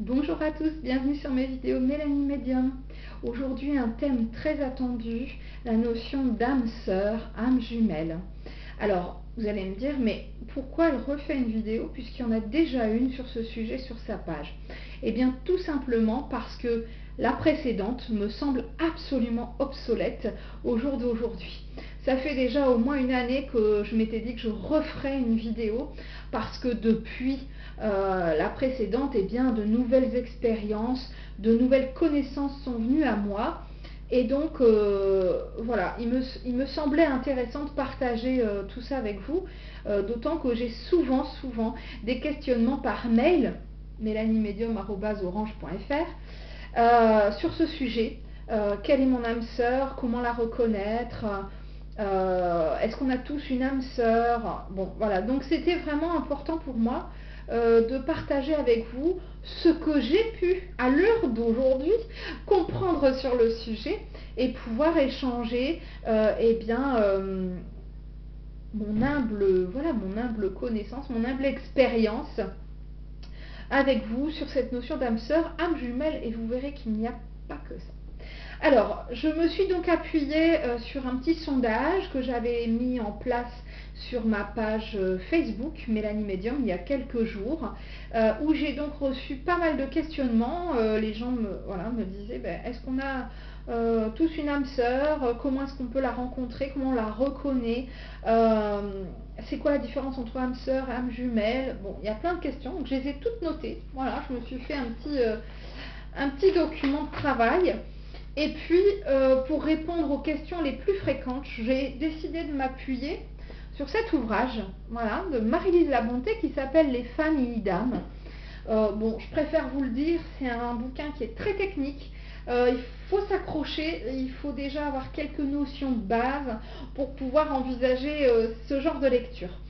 Bonjour à tous, bienvenue sur mes vidéos Mélanie Médium. Aujourd'hui un thème très attendu, la notion d'âme sœur, âme jumelle. Alors vous allez me dire, mais pourquoi elle refait une vidéo puisqu'il y en a déjà une sur ce sujet sur sa page? Eh bien tout simplement parce que la précédente me semble absolument obsolète au jour d'aujourd'hui. Ça fait déjà au moins une année que je m'étais dit que je referais une vidéo parce que depuis la précédente, eh bien, de nouvelles expériences, de nouvelles connaissances sont venues à moi. Et donc, voilà, il me semblait intéressant de partager tout ça avec vous, d'autant que j'ai souvent des questionnements par mail, mélaniemedium@orange.fr, sur ce sujet. Quelle est mon âme sœur? Comment la reconnaître? Est-ce qu'on a tous une âme sœur? Bon, voilà, donc c'était vraiment important pour moi de partager avec vous ce que j'ai pu, à l'heure d'aujourd'hui, comprendre sur le sujet et pouvoir échanger mon humble connaissance, mon humble expérience avec vous sur cette notion d'âme sœur, âme jumelle, et vous verrez qu'il n'y a pas que ça. Alors, je me suis donc appuyée sur un petit sondage que j'avais mis en place sur ma page Facebook, Mélanie Médium, il y a quelques jours, où j'ai donc reçu pas mal de questionnements. Les gens me disaient, est-ce qu'on a tous une âme sœur? Comment est-ce qu'on peut la rencontrer? Comment on la reconnaît? C'est quoi la différence entre âme sœur et âme jumelle? Bon, il y a plein de questions, donc je les ai toutes notées. Voilà, je me suis fait un petit document de travail. Et puis, pour répondre aux questions les plus fréquentes, j'ai décidé de m'appuyer sur cet ouvrage, voilà, de Marie-Lise Labonté, qui s'appelle Les familles d'âmes. Bon, je préfère vous le dire, c'est un bouquin qui est très technique. Il faut s'accrocher, il faut déjà avoir quelques notions de base pour pouvoir envisager ce genre de lecture.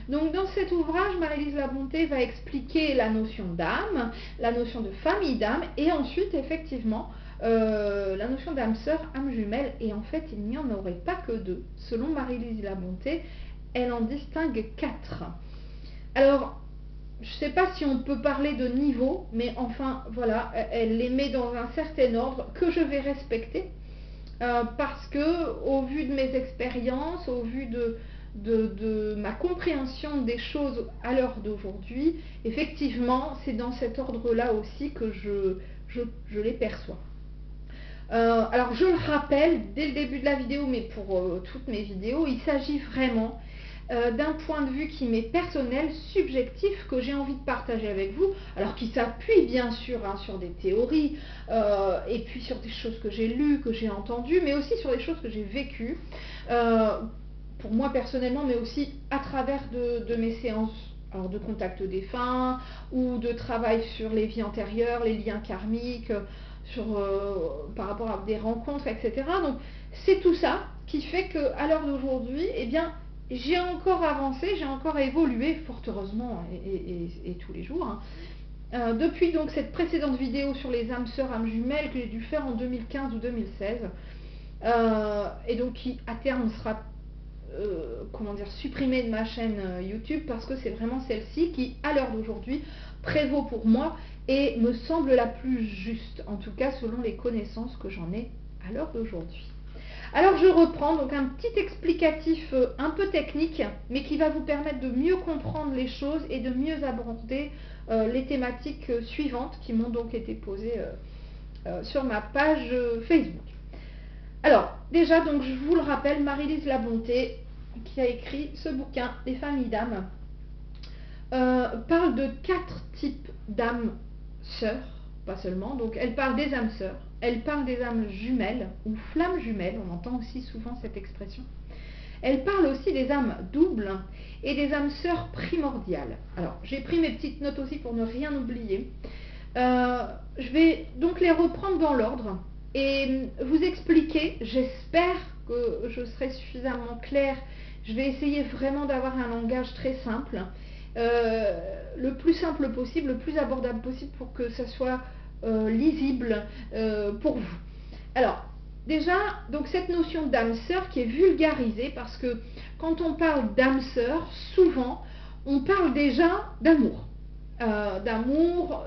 Donc dans cet ouvrage, Marie-Lise Labonté va expliquer la notion d'âme, la notion de famille d'âme, et ensuite effectivement la notion d'âme sœur, âme jumelle, et en fait il n'y en aurait pas que deux. Selon Marie-Lise Labonté, elle en distingue 4. Alors, je ne sais pas si on peut parler de niveau, mais enfin voilà, elle les met dans un certain ordre que je vais respecter, parce que au vu de mes expériences, au vu de ma compréhension des choses à l'heure d'aujourd'hui, effectivement c'est dans cet ordre-là aussi que je les perçois. Alors je le rappelle dès le début de la vidéo, mais pour toutes mes vidéos, il s'agit vraiment d'un point de vue qui m'est personnel, subjectif, que j'ai envie de partager avec vous, alors qui s'appuie bien sûr sur des théories, et puis sur des choses que j'ai lues, que j'ai entendues, mais aussi sur des choses que j'ai vécues, pour moi personnellement, mais aussi à travers de mes séances, alors de contact défunt, ou de travail sur les vies antérieures, les liens karmiques, par rapport à des rencontres, etc. Donc c'est tout ça qui fait qu'à l'heure d'aujourd'hui, eh bien, j'ai encore avancé, j'ai encore évolué, fort heureusement, et tous les jours. Depuis donc cette précédente vidéo sur les âmes sœurs, âmes jumelles, que j'ai dû faire en 2015 ou 2016, et donc qui à terme sera supprimée de ma chaîne YouTube, parce que c'est vraiment celle-ci qui, à l'heure d'aujourd'hui, prévaut pour moi et me semble la plus juste, en tout cas selon les connaissances que j'en ai à l'heure d'aujourd'hui. Alors je reprends donc un petit explicatif un peu technique, mais qui va vous permettre de mieux comprendre les choses et de mieux aborder les thématiques suivantes qui m'ont donc été posées sur ma page Facebook. Alors déjà, donc je vous le rappelle, Marie-Lise Labonté, qui a écrit ce bouquin, Les familles d'âmes, parle de 4 types d'âmes sœurs, pas seulement. Donc elle parle des âmes sœurs, elle parle des âmes jumelles ou flammes jumelles, on entend aussi souvent cette expression. Elle parle aussi des âmes doubles et des âmes sœurs primordiales. Alors j'ai pris mes petites notes aussi pour ne rien oublier. Je vais donc les reprendre dans l'ordre et vous expliquer. J'espère que je serai suffisamment claire. Je vais essayer vraiment d'avoir un langage très simple, le plus simple possible, le plus abordable possible, pour que ça soit lisible pour vous. Alors déjà, donc cette notion d'âme sœur qui est vulgarisée, parce que quand on parle d'âme sœur, souvent on parle déjà d'amour. d'amour,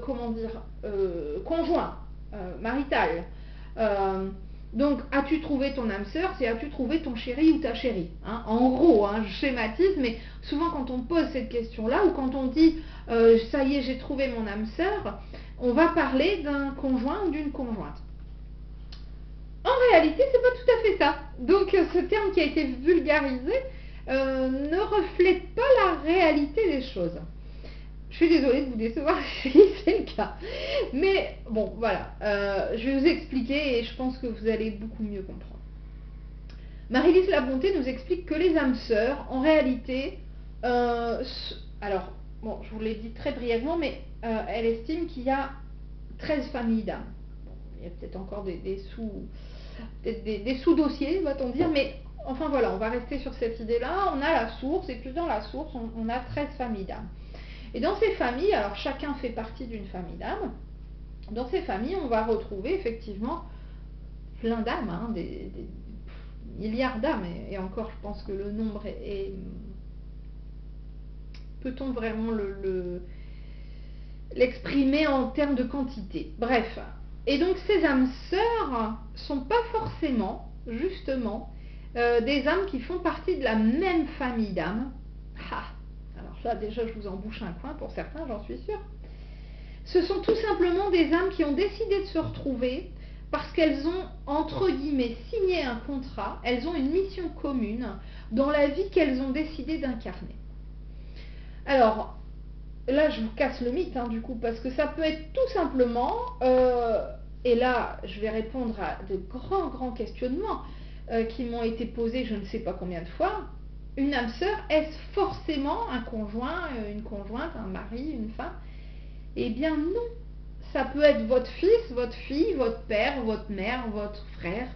comment dire, conjoint, marital. Donc, as-tu trouvé ton âme sœur, c'est as-tu trouvé ton chéri ou ta chérie, hein. En gros, hein, je schématise, mais souvent quand on pose cette question-là, ou quand on dit ça y est, j'ai trouvé mon âme sœur, on va parler d'un conjoint ou d'une conjointe. En réalité, c'est pas tout à fait ça. Donc, ce terme qui a été vulgarisé ne reflète pas la réalité des choses. Je suis désolée de vous décevoir si c'est le cas. Mais bon, voilà. Je vais vous expliquer et je pense que vous allez beaucoup mieux comprendre. Marie-Lise Labonté nous explique que les âmes sœurs, en réalité, alors, bon, je vous l'ai dit très brièvement, mais elle estime qu'il y a 13 familles d'âmes. Bon, il y a peut-être encore des sous-dossiers, va-t-on dire, mais enfin voilà, on va rester sur cette idée-là. On a la source, et puis dans la source, on a 13 familles d'âmes. Et dans ces familles, alors chacun fait partie d'une famille d'âmes, dans ces familles, on va retrouver effectivement plein d'âmes, hein, des milliards d'âmes, et encore, je pense que le nombre est peut-on vraiment l'exprimer en termes de quantité? Bref, et donc ces âmes sœurs sont pas forcément, justement, des âmes qui font partie de la même famille d'âmes. Alors là, déjà, je vous en bouche un coin pour certains, j'en suis sûre. Ce sont tout simplement des âmes qui ont décidé de se retrouver parce qu'elles ont, entre guillemets, signé un contrat, elles ont une mission commune dans la vie qu'elles ont décidé d'incarner. Alors, là, je vous casse le mythe, hein, du coup, parce que ça peut être tout simplement, et là, je vais répondre à de grands questionnements qui m'ont été posés je ne sais pas combien de fois. Une âme sœur, est-ce forcément un conjoint, une conjointe, un mari, une femme? Eh bien non. Ça peut être votre fils, votre fille, votre père, votre mère, votre frère.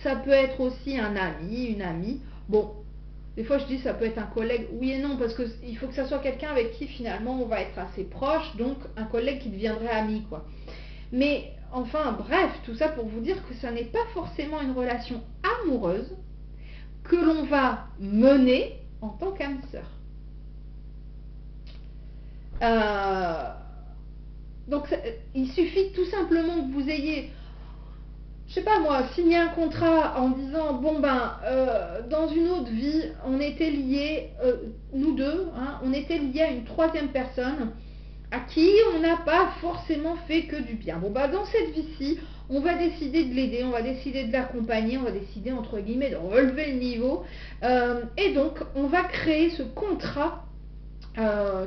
Ça peut être aussi un ami, une amie. Bon, des fois je dis ça peut être un collègue. Oui et non, parce qu'il faut que ça soit quelqu'un avec qui finalement on va être assez proche, donc un collègue qui deviendrait ami, quoi. Mais enfin, bref, tout ça pour vous dire que ça n'est pas forcément une relation amoureuse que l'on va mener en tant qu'âme sœur. Donc il suffit tout simplement que vous ayez, je sais pas moi, signé un contrat en disant bon ben dans une autre vie on était liés, nous deux, hein, on était liés à une troisième personne à qui on n'a pas forcément fait que du bien. Bon ben dans cette vie-ci, on va décider de l'aider, on va décider de l'accompagner, on va décider entre guillemets de relever le niveau, et donc on va créer ce contrat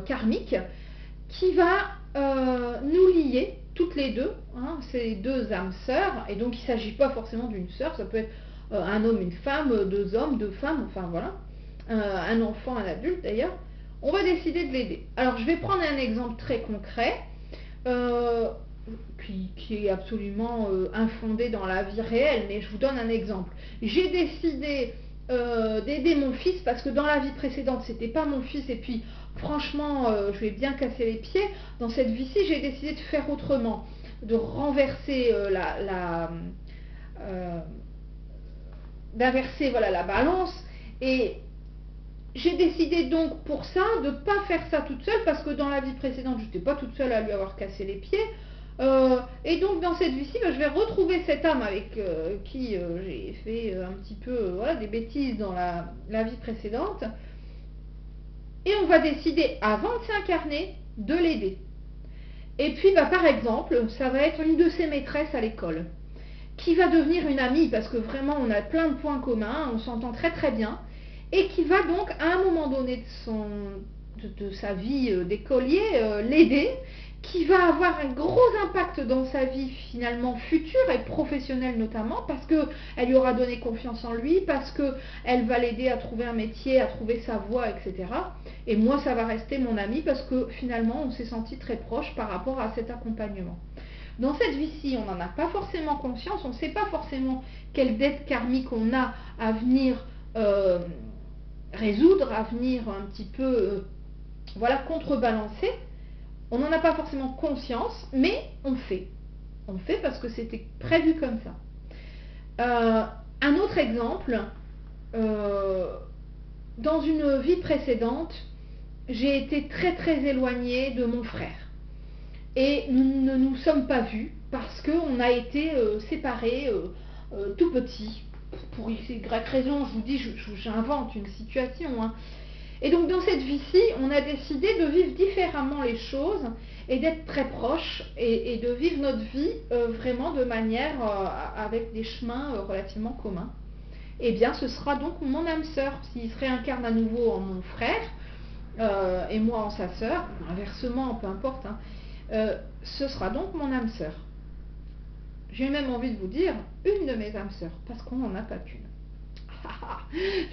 karmique qui va nous lier toutes les deux, hein, ces deux âmes sœurs, et donc il ne s'agit pas forcément d'une sœur, ça peut être un homme, une femme, deux hommes, deux femmes, enfin voilà, un enfant, un adulte d'ailleurs. On va décider de l'aider. Alors je vais prendre un exemple très concret, qui est absolument infondé dans la vie réelle, mais je vous donne un exemple. J'ai décidé d'aider mon fils parce que dans la vie précédente c'était pas mon fils, et puis franchement je lui ai bien cassé les pieds. Dans cette vie-ci j'ai décidé de faire autrement, de renverser d'inverser voilà, la balance, et j'ai décidé donc pour ça de ne pas faire ça toute seule, parce que dans la vie précédente je n'étais pas toute seule à lui avoir cassé les pieds. Et donc dans cette vie-ci, je vais retrouver cette âme avec qui j'ai fait un petit peu voilà, des bêtises dans la vie précédente, et on va décider avant de s'incarner de l'aider. Et puis par exemple, ça va être une de ses maîtresses à l'école qui va devenir une amie, parce que vraiment on a plein de points communs, on s'entend très très bien, et qui va donc à un moment donné de sa vie d'écolier l'aider, qui va avoir un gros impact dans sa vie finalement future et professionnelle notamment, parce qu'elle lui aura donné confiance en lui, parce qu'elle va l'aider à trouver un métier, à trouver sa voie, etc. Et moi ça va rester mon ami, parce que finalement on s'est senti très proche par rapport à cet accompagnement. Dans cette vie-ci, on n'en a pas forcément conscience, on ne sait pas forcément quelle dette karmique on a à venir résoudre, à venir un petit peu voilà, contrebalancer. On n'en a pas forcément conscience, mais on fait. On fait parce que c'était prévu comme ça. Un autre exemple, dans une vie précédente, j'ai été très très éloignée de mon frère. Et nous ne nous sommes pas vus parce qu'on a été séparés tout petits. Pour X, Y raison, je vous dis, j'invente une situation. Hein. Et donc dans cette vie-ci, on a décidé de vivre différemment les choses et d'être très proches et de vivre notre vie vraiment de manière avec des chemins relativement communs. Eh bien, ce sera donc mon âme sœur, s'il se réincarne à nouveau en mon frère et moi en sa sœur, inversement, peu importe, hein, ce sera donc mon âme sœur. J'ai même envie de vous dire une de mes âmes sœurs, parce qu'on n'en a pas qu'une.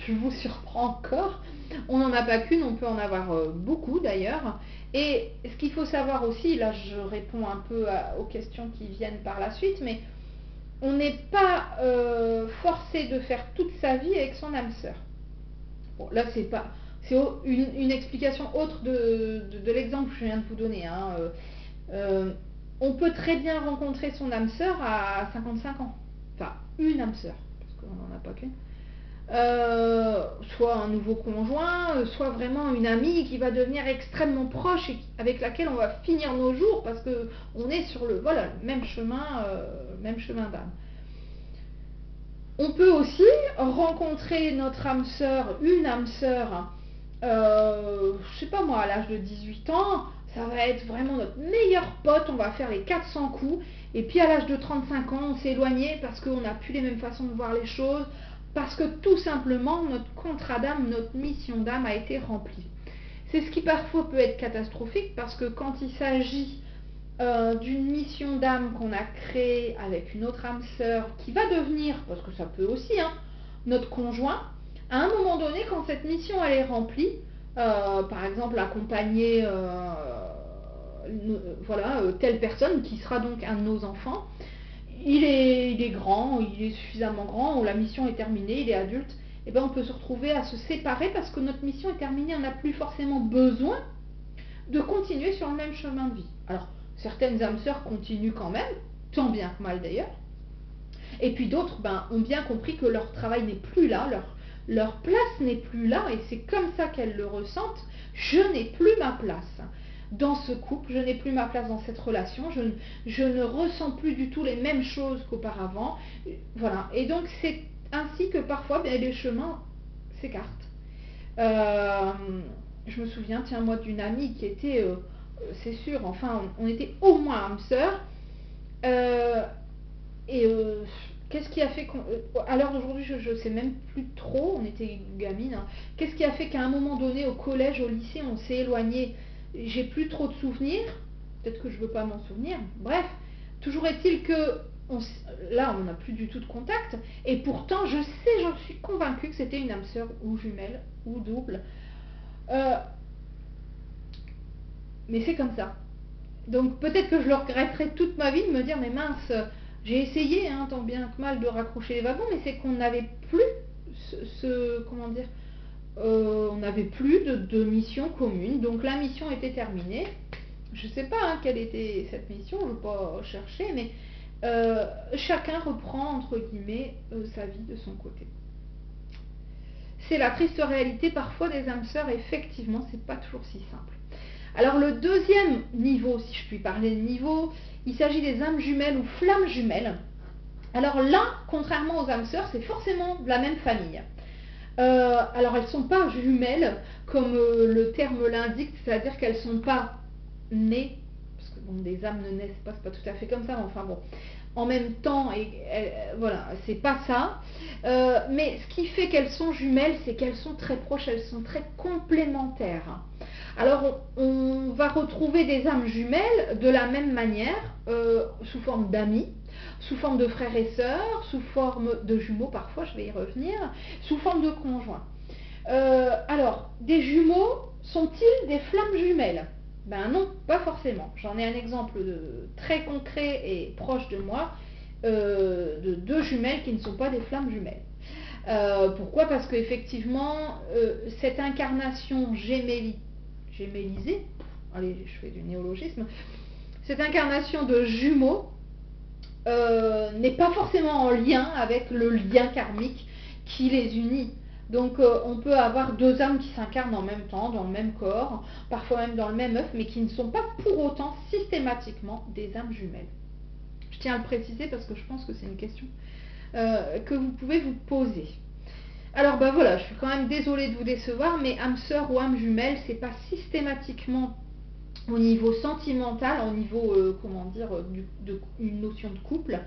Je vous surprends encore, on n'en a pas qu'une, on peut en avoir beaucoup d'ailleurs. Et ce qu'il faut savoir aussi, là je réponds un peu aux questions qui viennent par la suite, mais on n'est pas forcé de faire toute sa vie avec son âme sœur. Bon, là c'est une explication autre de l'exemple que je viens de vous donner. Hein. On peut très bien rencontrer son âme sœur à 55 ans. Enfin, une âme sœur, parce qu'on n'en a pas qu'une. Soit un nouveau conjoint, soit vraiment une amie qui va devenir extrêmement proche et avec laquelle on va finir nos jours parce qu'on est sur le même chemin d'âme. On peut aussi rencontrer notre âme sœur, une âme sœur, je sais pas moi, à l'âge de 18 ans, ça va être vraiment notre meilleur pote, on va faire les 400 coups, et puis à l'âge de 35 ans, on s'est éloigné parce qu'on n'a plus les mêmes façons de voir les choses, parce que tout simplement, notre contrat d'âme, notre mission d'âme a été remplie. C'est ce qui parfois peut être catastrophique, parce que quand il s'agit d'une mission d'âme qu'on a créée avec une autre âme sœur, qui va devenir, parce que ça peut aussi, hein, notre conjoint, à un moment donné, quand cette mission elle est remplie, par exemple accompagner telle personne qui sera donc un de nos enfants, il est grand, il est suffisamment grand, la mission est terminée, il est adulte, et bien on peut se retrouver à se séparer parce que notre mission est terminée, on n'a plus forcément besoin de continuer sur le même chemin de vie. Alors, certaines âmes sœurs continuent quand même, tant bien que mal d'ailleurs, et puis d'autres ont bien compris que leur travail n'est plus là, leur place n'est plus là, et c'est comme ça qu'elles le ressentent. Je n'ai plus ma place dans ce couple, je n'ai plus ma place dans cette relation, je ne ressens plus du tout les mêmes choses qu'auparavant. Voilà, et donc c'est ainsi que parfois les chemins s'écartent. Je me souviens, tiens, moi, d'une amie qui était, c'est sûr, enfin, on était au moins âme sœur, qu'est-ce qui a fait à l'heure d'aujourd'hui, je ne sais même plus trop, on était gamines, hein, qu'est-ce qui a fait qu'à un moment donné, au collège, au lycée, on s'est éloigné? J'ai plus trop de souvenirs, peut-être que je ne veux pas m'en souvenir, bref, toujours est-il que là, on n'a plus du tout de contact, et pourtant, j'en suis convaincue que c'était une âme sœur ou jumelle ou double. Mais c'est comme ça. Donc peut-être que je le regretterai toute ma vie de me dire, mais mince, j'ai essayé, hein, tant bien que mal, de raccrocher les wagons, mais c'est qu'on n'avait plus on n'avait plus de mission commune, donc la mission était terminée. Je ne sais pas hein, quelle était cette mission, je ne veux pas chercher, mais chacun reprend, entre guillemets, sa vie de son côté. C'est la triste réalité parfois des âmes sœurs, effectivement, c'est pas toujours si simple. Alors le deuxième niveau, si je puis parler de niveau, il s'agit des âmes jumelles ou flammes jumelles. Alors là, contrairement aux âmes sœurs, c'est forcément de la même famille. Alors elles ne sont pas jumelles comme le terme l'indique, c'est-à-dire qu'elles ne sont pas nées, parce que bon, des âmes ne naissent pas, c'est pas tout à fait comme ça, mais enfin bon, en même temps, voilà, c'est pas ça. Mais ce qui fait qu'elles sont jumelles, c'est qu'elles sont très proches, elles sont très complémentaires. Alors on va retrouver des âmes jumelles de la même manière, sous forme d'amis, sous forme de frères et sœurs, sous forme de jumeaux parfois, je vais y revenir, sous forme de conjoints. Alors, des jumeaux sont-ils des flammes jumelles? Ben non, pas forcément. J'en ai un exemple très concret et proche de moi, de deux jumelles qui ne sont pas des flammes jumelles. Pourquoi? Parce qu'effectivement, cette incarnation gémellisée, allez, je fais du néologisme, cette incarnation de jumeaux n'est pas forcément en lien avec le lien karmique qui les unit. Donc on peut avoir deux âmes qui s'incarnent en même temps, dans le même corps, parfois même dans le même œuf, mais qui ne sont pas pour autant systématiquement des âmes jumelles. Je tiens à le préciser parce que je pense que c'est une question que vous pouvez vous poser. Alors ben voilà, je suis quand même désolée de vous décevoir, mais âme sœur ou âme jumelle, c'est pas systématiquement au niveau sentimental, au niveau comment dire, une notion de couple.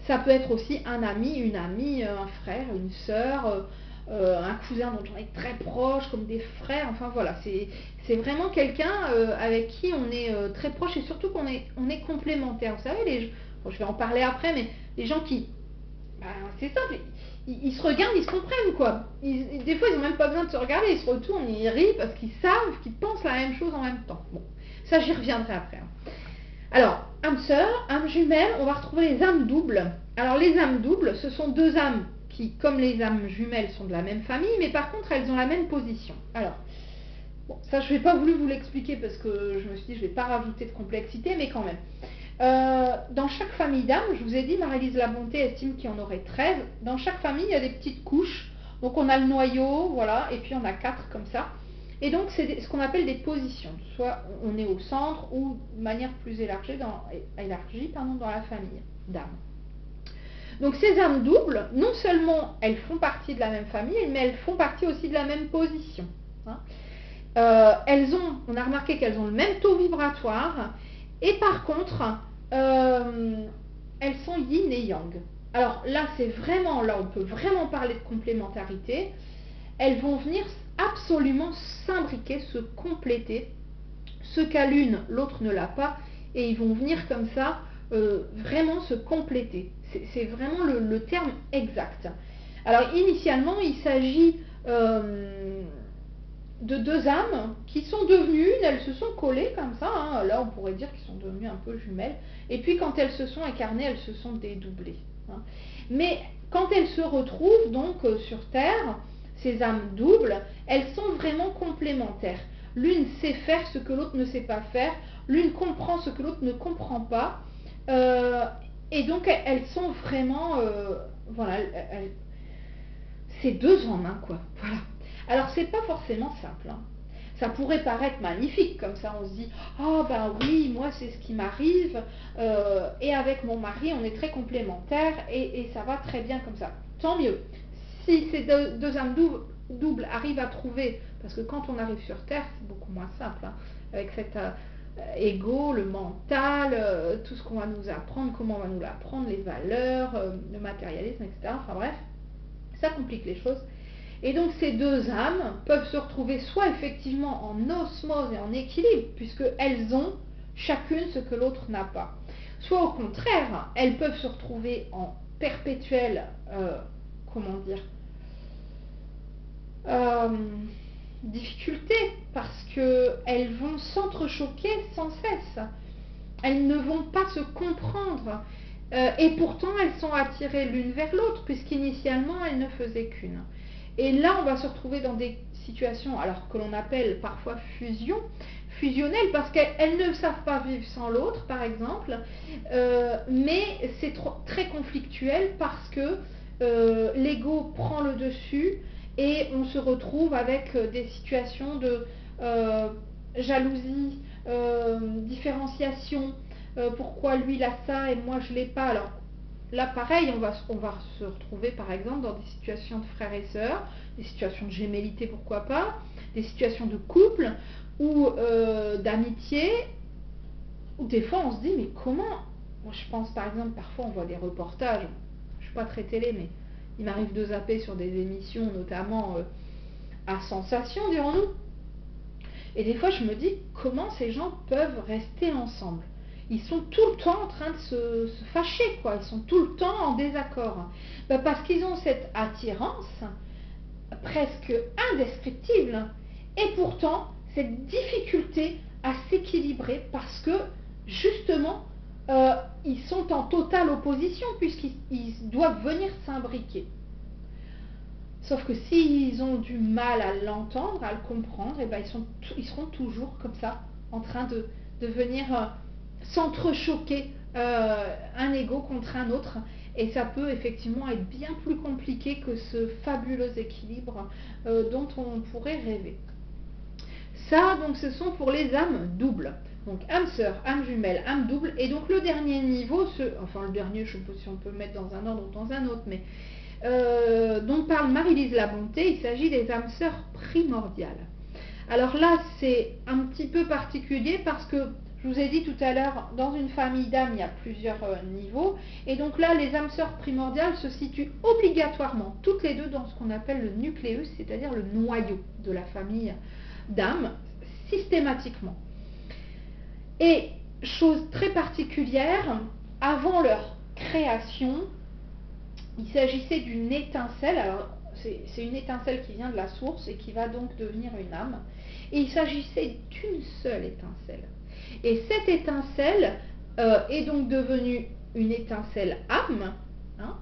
Ça peut être aussi un ami, une amie, un frère, une sœur, un cousin dont on est très proche, comme des frères. Enfin voilà, c'est vraiment quelqu'un avec qui on est très proche et surtout qu'on est, on est complémentaires. Vous savez, bon, je vais en parler après, mais les gens qui, ben, c'est simple, ils se regardent, ils se comprennent quoi. Des fois, ils n'ont même pas besoin de se regarder, ils se retournent, ils rient parce qu'ils savent qu'ils pensent la même chose en même temps. Bon, ça j'y reviendrai après. Alors, âme sœur, âme jumelle, on va retrouver les âmes doubles. Alors les âmes doubles, ce sont deux âmes qui, comme les âmes jumelles, sont de la même famille, mais par contre elles ont la même position. Alors, bon, ça je n'ai pas voulu vous l'expliquer parce que je me suis dit je ne vais pas rajouter de complexité, mais quand même. Dans chaque famille d'âmes, je vous ai dit, Marie-Lise Labonté estime qu'il y en aurait 13. Dans chaque famille, il y a des petites couches. Donc on a le noyau, voilà, et puis on a 4 comme ça. Et donc c'est ce qu'on appelle des positions. Soit on est au centre ou de manière plus élargie dans la famille d'âmes. Donc ces âmes doubles, non seulement elles font partie de la même famille, mais elles font partie aussi de la même position. Hein. On a remarqué qu'elles ont le même taux vibratoire, et par contre, elles sont yin et yang. Alors là, là on peut vraiment parler de complémentarité. Elles vont venir absolument s'imbriquer, se compléter. Ce qu'a l'une, l'autre ne l'a pas, et ils vont venir comme ça vraiment se compléter. C'est vraiment le terme exact. Alors initialement, il s'agit de deux âmes qui sont devenues une, elles se sont collées comme ça, hein. Là on pourrait dire qu'elles sont devenues un peu jumelles, et puis quand elles se sont incarnées, elles se sont dédoublées. Hein. Mais quand elles se retrouvent donc sur Terre, ces âmes doubles, elles sont vraiment complémentaires. L'une sait faire ce que l'autre ne sait pas faire, l'une comprend ce que l'autre ne comprend pas, et donc elles sont vraiment, voilà, c'est deux en un quoi, voilà. Alors c'est pas forcément simple, hein. Ça pourrait paraître magnifique, comme ça on se dit « Oh ben oui, moi c'est ce qui m'arrive, et avec mon mari on est très complémentaires et ça va très bien comme ça. » Tant mieux. Si ces deux âmes doubles arrivent à trouver, parce que quand on arrive sur Terre, c'est beaucoup moins simple, hein, avec cet ego, le mental, tout ce qu'on va nous apprendre, comment on va nous l'apprendre, les valeurs, le matérialisme, etc. Enfin bref, ça complique les choses. Et donc ces deux âmes peuvent se retrouver soit effectivement en osmose et en équilibre, puisqu'elles ont chacune ce que l'autre n'a pas. Soit au contraire, elles peuvent se retrouver en perpétuelle, difficulté, parce qu'elles vont s'entrechoquer sans cesse. Elles ne vont pas se comprendre. Et pourtant, elles sont attirées l'une vers l'autre, puisqu'initialement, elles ne faisaient qu'une. Et là, on va se retrouver dans des situations, alors que l'on appelle parfois fusionnelles, parce qu'elles ne savent pas vivre sans l'autre, par exemple, mais c'est très conflictuel parce que l'ego prend le dessus et on se retrouve avec des situations de jalousie, différenciation, pourquoi lui il a ça et moi je l'ai pas. Alors là pareil, on va se retrouver par exemple dans des situations de frères et sœurs, des situations de gémellité pourquoi pas, des situations de couple ou d'amitié, où des fois on se dit mais comment, moi je pense par exemple parfois on voit des reportages, je suis pas très télé mais il m'arrive de zapper sur des émissions notamment à sensation dirons-nous, et des fois je me dis comment ces gens peuvent rester ensemble. Ils sont tout le temps en train de se fâcher, quoi. Ils sont tout le temps en désaccord. Ben parce qu'ils ont cette attirance presque indescriptible et pourtant cette difficulté à s'équilibrer parce que justement ils sont en totale opposition puisqu'ils doivent venir s'imbriquer. Sauf que s'ils ont du mal à l'entendre, à le comprendre, et ben ils seront toujours comme ça en train de venir s'entrechoquer un ego contre un autre, et ça peut effectivement être bien plus compliqué que ce fabuleux équilibre dont on pourrait rêver. Ça, donc, ce sont pour les âmes doubles. Donc, âme sœur, âme jumelle, âme double. Et donc, le dernier niveau, enfin, le dernier, je ne sais pas si on peut le mettre dans un ordre ou dans un autre, mais dont parle Marie-Lise Labonté, il s'agit des âmes sœurs primordiales. Alors là, c'est un petit peu particulier parce que, je vous ai dit tout à l'heure, dans une famille d'âmes, il y a plusieurs niveaux. Et donc là, les âmes sœurs primordiales se situent obligatoirement, toutes les deux, dans ce qu'on appelle le nucléus, c'est-à-dire le noyau de la famille d'âmes, systématiquement. Et chose très particulière, avant leur création, il s'agissait d'une étincelle. Alors c'est une étincelle qui vient de la source et qui va donc devenir une âme. Et il s'agissait d'une seule étincelle. Et cette étincelle est donc devenue une étincelle âme. Hein.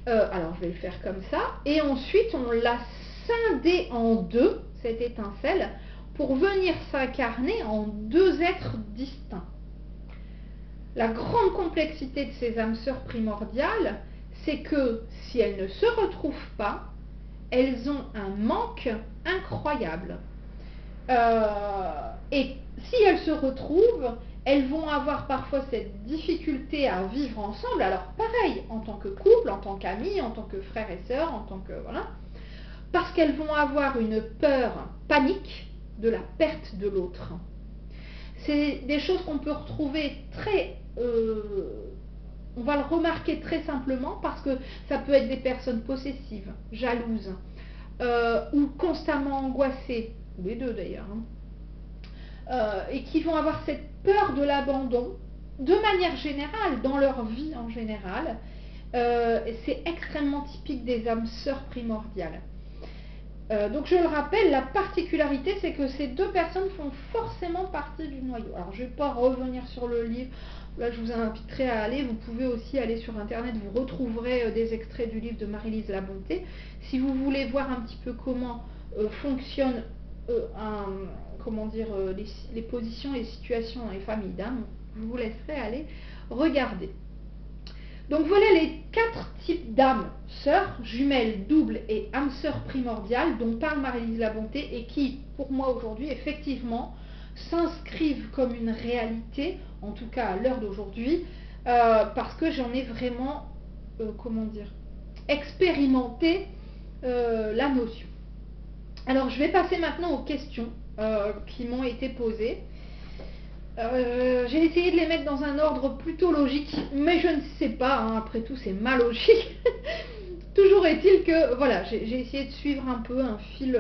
Alors je vais le faire comme ça. Et ensuite on l'a scindée en deux, cette étincelle, pour venir s'incarner en deux êtres distincts. La grande complexité de ces âmes sœurs primordiales, c'est que si elles ne se retrouvent pas, elles ont un manque incroyable. Et si elles se retrouvent, elles vont avoir parfois cette difficulté à vivre ensemble. Alors pareil, en tant que couple, en tant qu'amis, en tant que frères et sœurs, en tant que... voilà. Parce qu'elles vont avoir une peur panique de la perte de l'autre. C'est des choses qu'on peut retrouver on va le remarquer très simplement parce que ça peut être des personnes possessives, jalouses, ou constamment angoissées, les deux d'ailleurs, et qui vont avoir cette peur de l'abandon, de manière générale, dans leur vie en général. C'est extrêmement typique des âmes sœurs primordiales. Donc je le rappelle, la particularité c'est que ces deux personnes font forcément partie du noyau. Alors je ne vais pas revenir sur le livre, là je vous inviterai à aller, vous pouvez aussi aller sur internet, vous retrouverez des extraits du livre de Marie-Lise Labonté. Si vous voulez voir un petit peu comment fonctionnent les positions et les situations dans les familles d'âmes, je vous laisserai aller regarder. Donc voilà les 4 types d'âmes sœurs, jumelles, doubles et âmes sœurs primordiales dont parle Marie-Lise Labonté et qui, pour moi aujourd'hui, effectivement, s'inscrivent comme une réalité, en tout cas à l'heure d'aujourd'hui, parce que j'en ai vraiment, expérimenté la notion. Alors je vais passer maintenant aux questions qui m'ont été posées. J'ai essayé de les mettre dans un ordre plutôt logique, mais je ne sais pas, hein, après tout c'est ma logique. Toujours est-il que, voilà, j'ai essayé de suivre un peu un fil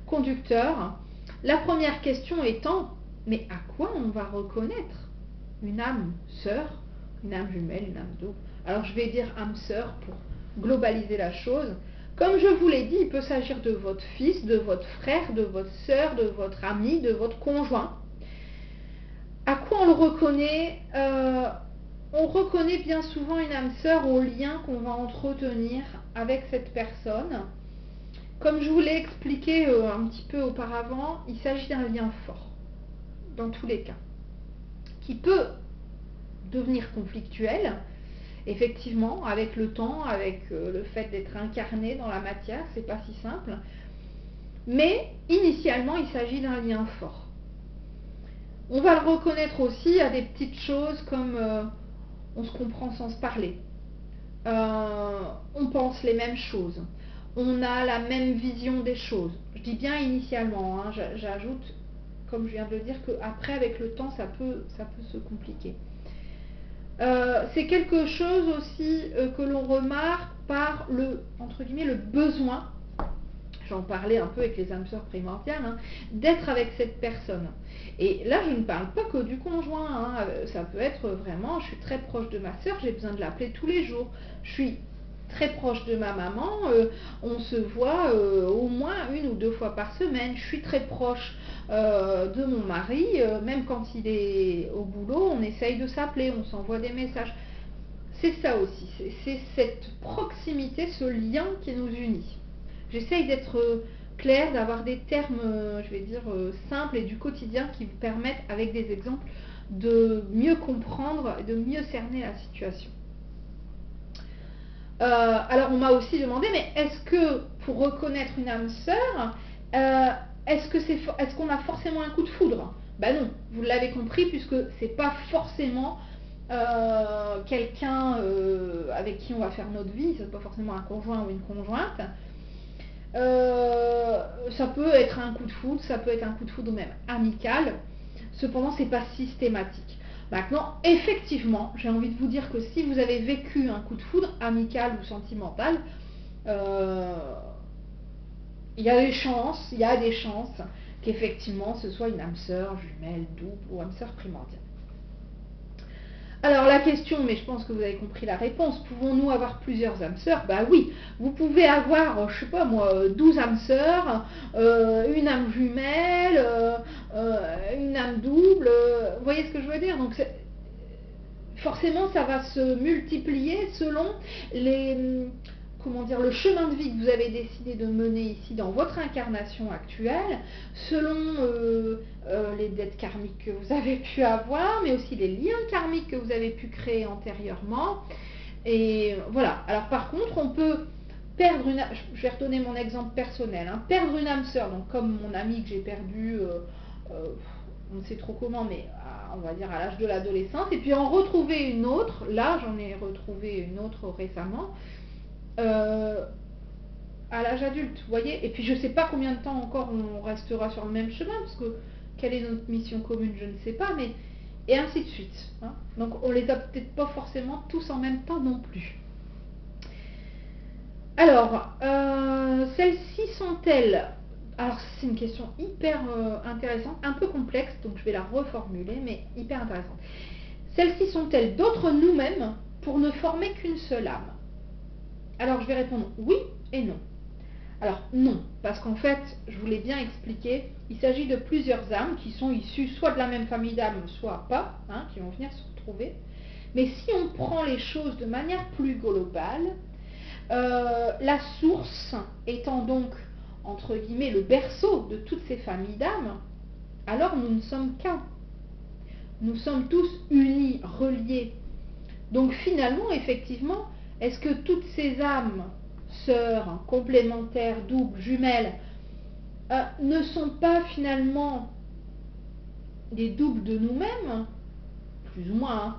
conducteur. La première question étant, mais à quoi on va reconnaître une âme sœur, une âme jumelle, une âme double? Alors je vais dire âme sœur pour globaliser la chose. Comme je vous l'ai dit, il peut s'agir de votre fils, de votre frère, de votre sœur, de votre ami, de votre conjoint. À quoi on le reconnaît? On reconnaît bien souvent une âme sœur au lien qu'on va entretenir avec cette personne. Comme je vous l'ai expliqué un petit peu auparavant, il s'agit d'un lien fort, dans tous les cas, qui peut devenir conflictuel, effectivement, avec le temps, avec le fait d'être incarné dans la matière, c'est pas si simple. Mais initialement, il s'agit d'un lien fort. On va le reconnaître aussi à des petites choses comme on se comprend sans se parler, on pense les mêmes choses, on a la même vision des choses. Je dis bien initialement, hein, j'ajoute, comme je viens de le dire, qu'après avec le temps ça peut se compliquer. C'est quelque chose aussi que l'on remarque par entre guillemets, le besoin, j'en parlais un peu avec les âmes sœurs primordiales, hein, d'être avec cette personne. Et là, je ne parle pas que du conjoint, hein, ça peut être vraiment, je suis très proche de ma sœur, j'ai besoin de l'appeler tous les jours. Je suis très proche de ma maman, on se voit au moins 1 ou 2 fois par semaine. Je suis très proche de mon mari, même quand il est au boulot, on essaye de s'appeler, on s'envoie des messages. C'est ça aussi, c'est cette proximité, ce lien qui nous unit. J'essaye d'être claire, d'avoir des termes, je vais dire, simples et du quotidien qui vous permettent, avec des exemples, de mieux comprendre et de mieux cerner la situation. Alors on m'a aussi demandé, mais est-ce que pour reconnaître une âme sœur, est-ce qu'on a forcément un coup de foudre? Ben non, vous l'avez compris, puisque c'est pas forcément quelqu'un avec qui on va faire notre vie, c'est pas forcément un conjoint ou une conjointe. Ça peut être un coup de foudre, ça peut être un coup de foudre même amical, cependant c'est pas systématique. Maintenant, effectivement, j'ai envie de vous dire que si vous avez vécu un coup de foudre amical ou sentimental, il y a des chances qu'effectivement ce soit une âme sœur, jumelle, double ou âme sœur primordiale. Alors la question, mais je pense que vous avez compris la réponse, pouvons-nous avoir plusieurs âmes sœurs? Bah oui, vous pouvez avoir, je sais pas moi, 12 âmes sœurs, une âme jumelle, une âme double, vous voyez ce que je veux dire? Donc forcément ça va se multiplier selon le chemin de vie que vous avez décidé de mener ici dans votre incarnation actuelle, selon les dettes karmiques que vous avez pu avoir, mais aussi les liens karmiques que vous avez pu créer antérieurement. Et voilà. Alors par contre, on peut perdre une âme, je vais redonner mon exemple personnel, hein, perdre une âme sœur, donc comme mon ami que j'ai perdu, on ne sait trop comment, mais on va dire à l'âge de l'adolescence, et puis en retrouver une autre, là j'en ai retrouvé une autre récemment, à l'âge adulte, vous voyez. Et puis je ne sais pas combien de temps encore on restera sur le même chemin, parce que quelle est notre mission commune, je ne sais pas, mais et ainsi de suite. Hein. Donc on les a peut-être pas forcément tous en même temps non plus. Alors, celles-ci sont-elles... Alors c'est une question hyper intéressante, un peu complexe, donc je vais la reformuler, mais hyper intéressante. Celles-ci sont-elles d'autres nous-mêmes pour ne former qu'une seule âme? Alors je vais répondre oui et non. Alors non, parce qu'en fait, je vous l'ai bien expliqué, il s'agit de plusieurs âmes qui sont issues soit de la même famille d'âmes, soit pas, hein, qui vont venir se retrouver. Mais si on prend les choses de manière plus globale, la source étant donc, entre guillemets, le berceau de toutes ces familles d'âmes, alors nous ne sommes qu'un. Nous sommes tous unis, reliés. Donc finalement, effectivement, est-ce que toutes ces âmes, sœurs, complémentaires, doubles, jumelles, ne sont pas finalement des doubles de nous-mêmes, plus ou moins, hein,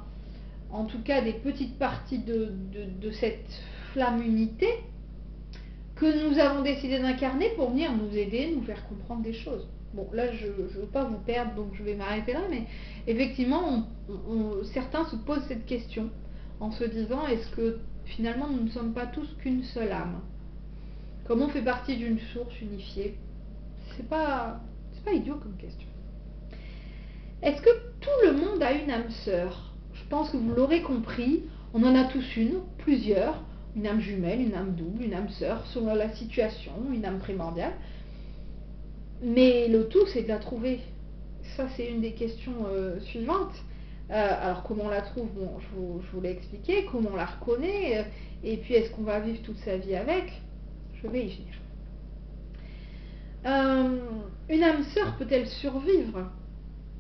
en tout cas des petites parties de cette flamme unité que nous avons décidé d'incarner pour venir nous aider, nous faire comprendre des choses. Bon, là, je ne veux pas vous perdre, donc je vais m'arrêter là, mais effectivement, certains se posent cette question en se disant, est-ce que finalement nous ne sommes pas tous qu'une seule âme? Comme on fait partie d'une source unifiée, c'est pas idiot comme question. Est-ce que tout le monde a une âme sœur? Je pense que vous l'aurez compris, on en a tous une, plusieurs, une âme jumelle, une âme double, une âme sœur, selon la situation, une âme primordiale. Mais le tout, c'est de la trouver. Ça, c'est une des questions suivantes. Alors, comment on la trouve? Bon, je vous l'ai expliqué. Comment on la reconnaît? Et puis, est-ce qu'on va vivre toute sa vie avec? Je vais y venir. Une âme sœur peut-elle survivre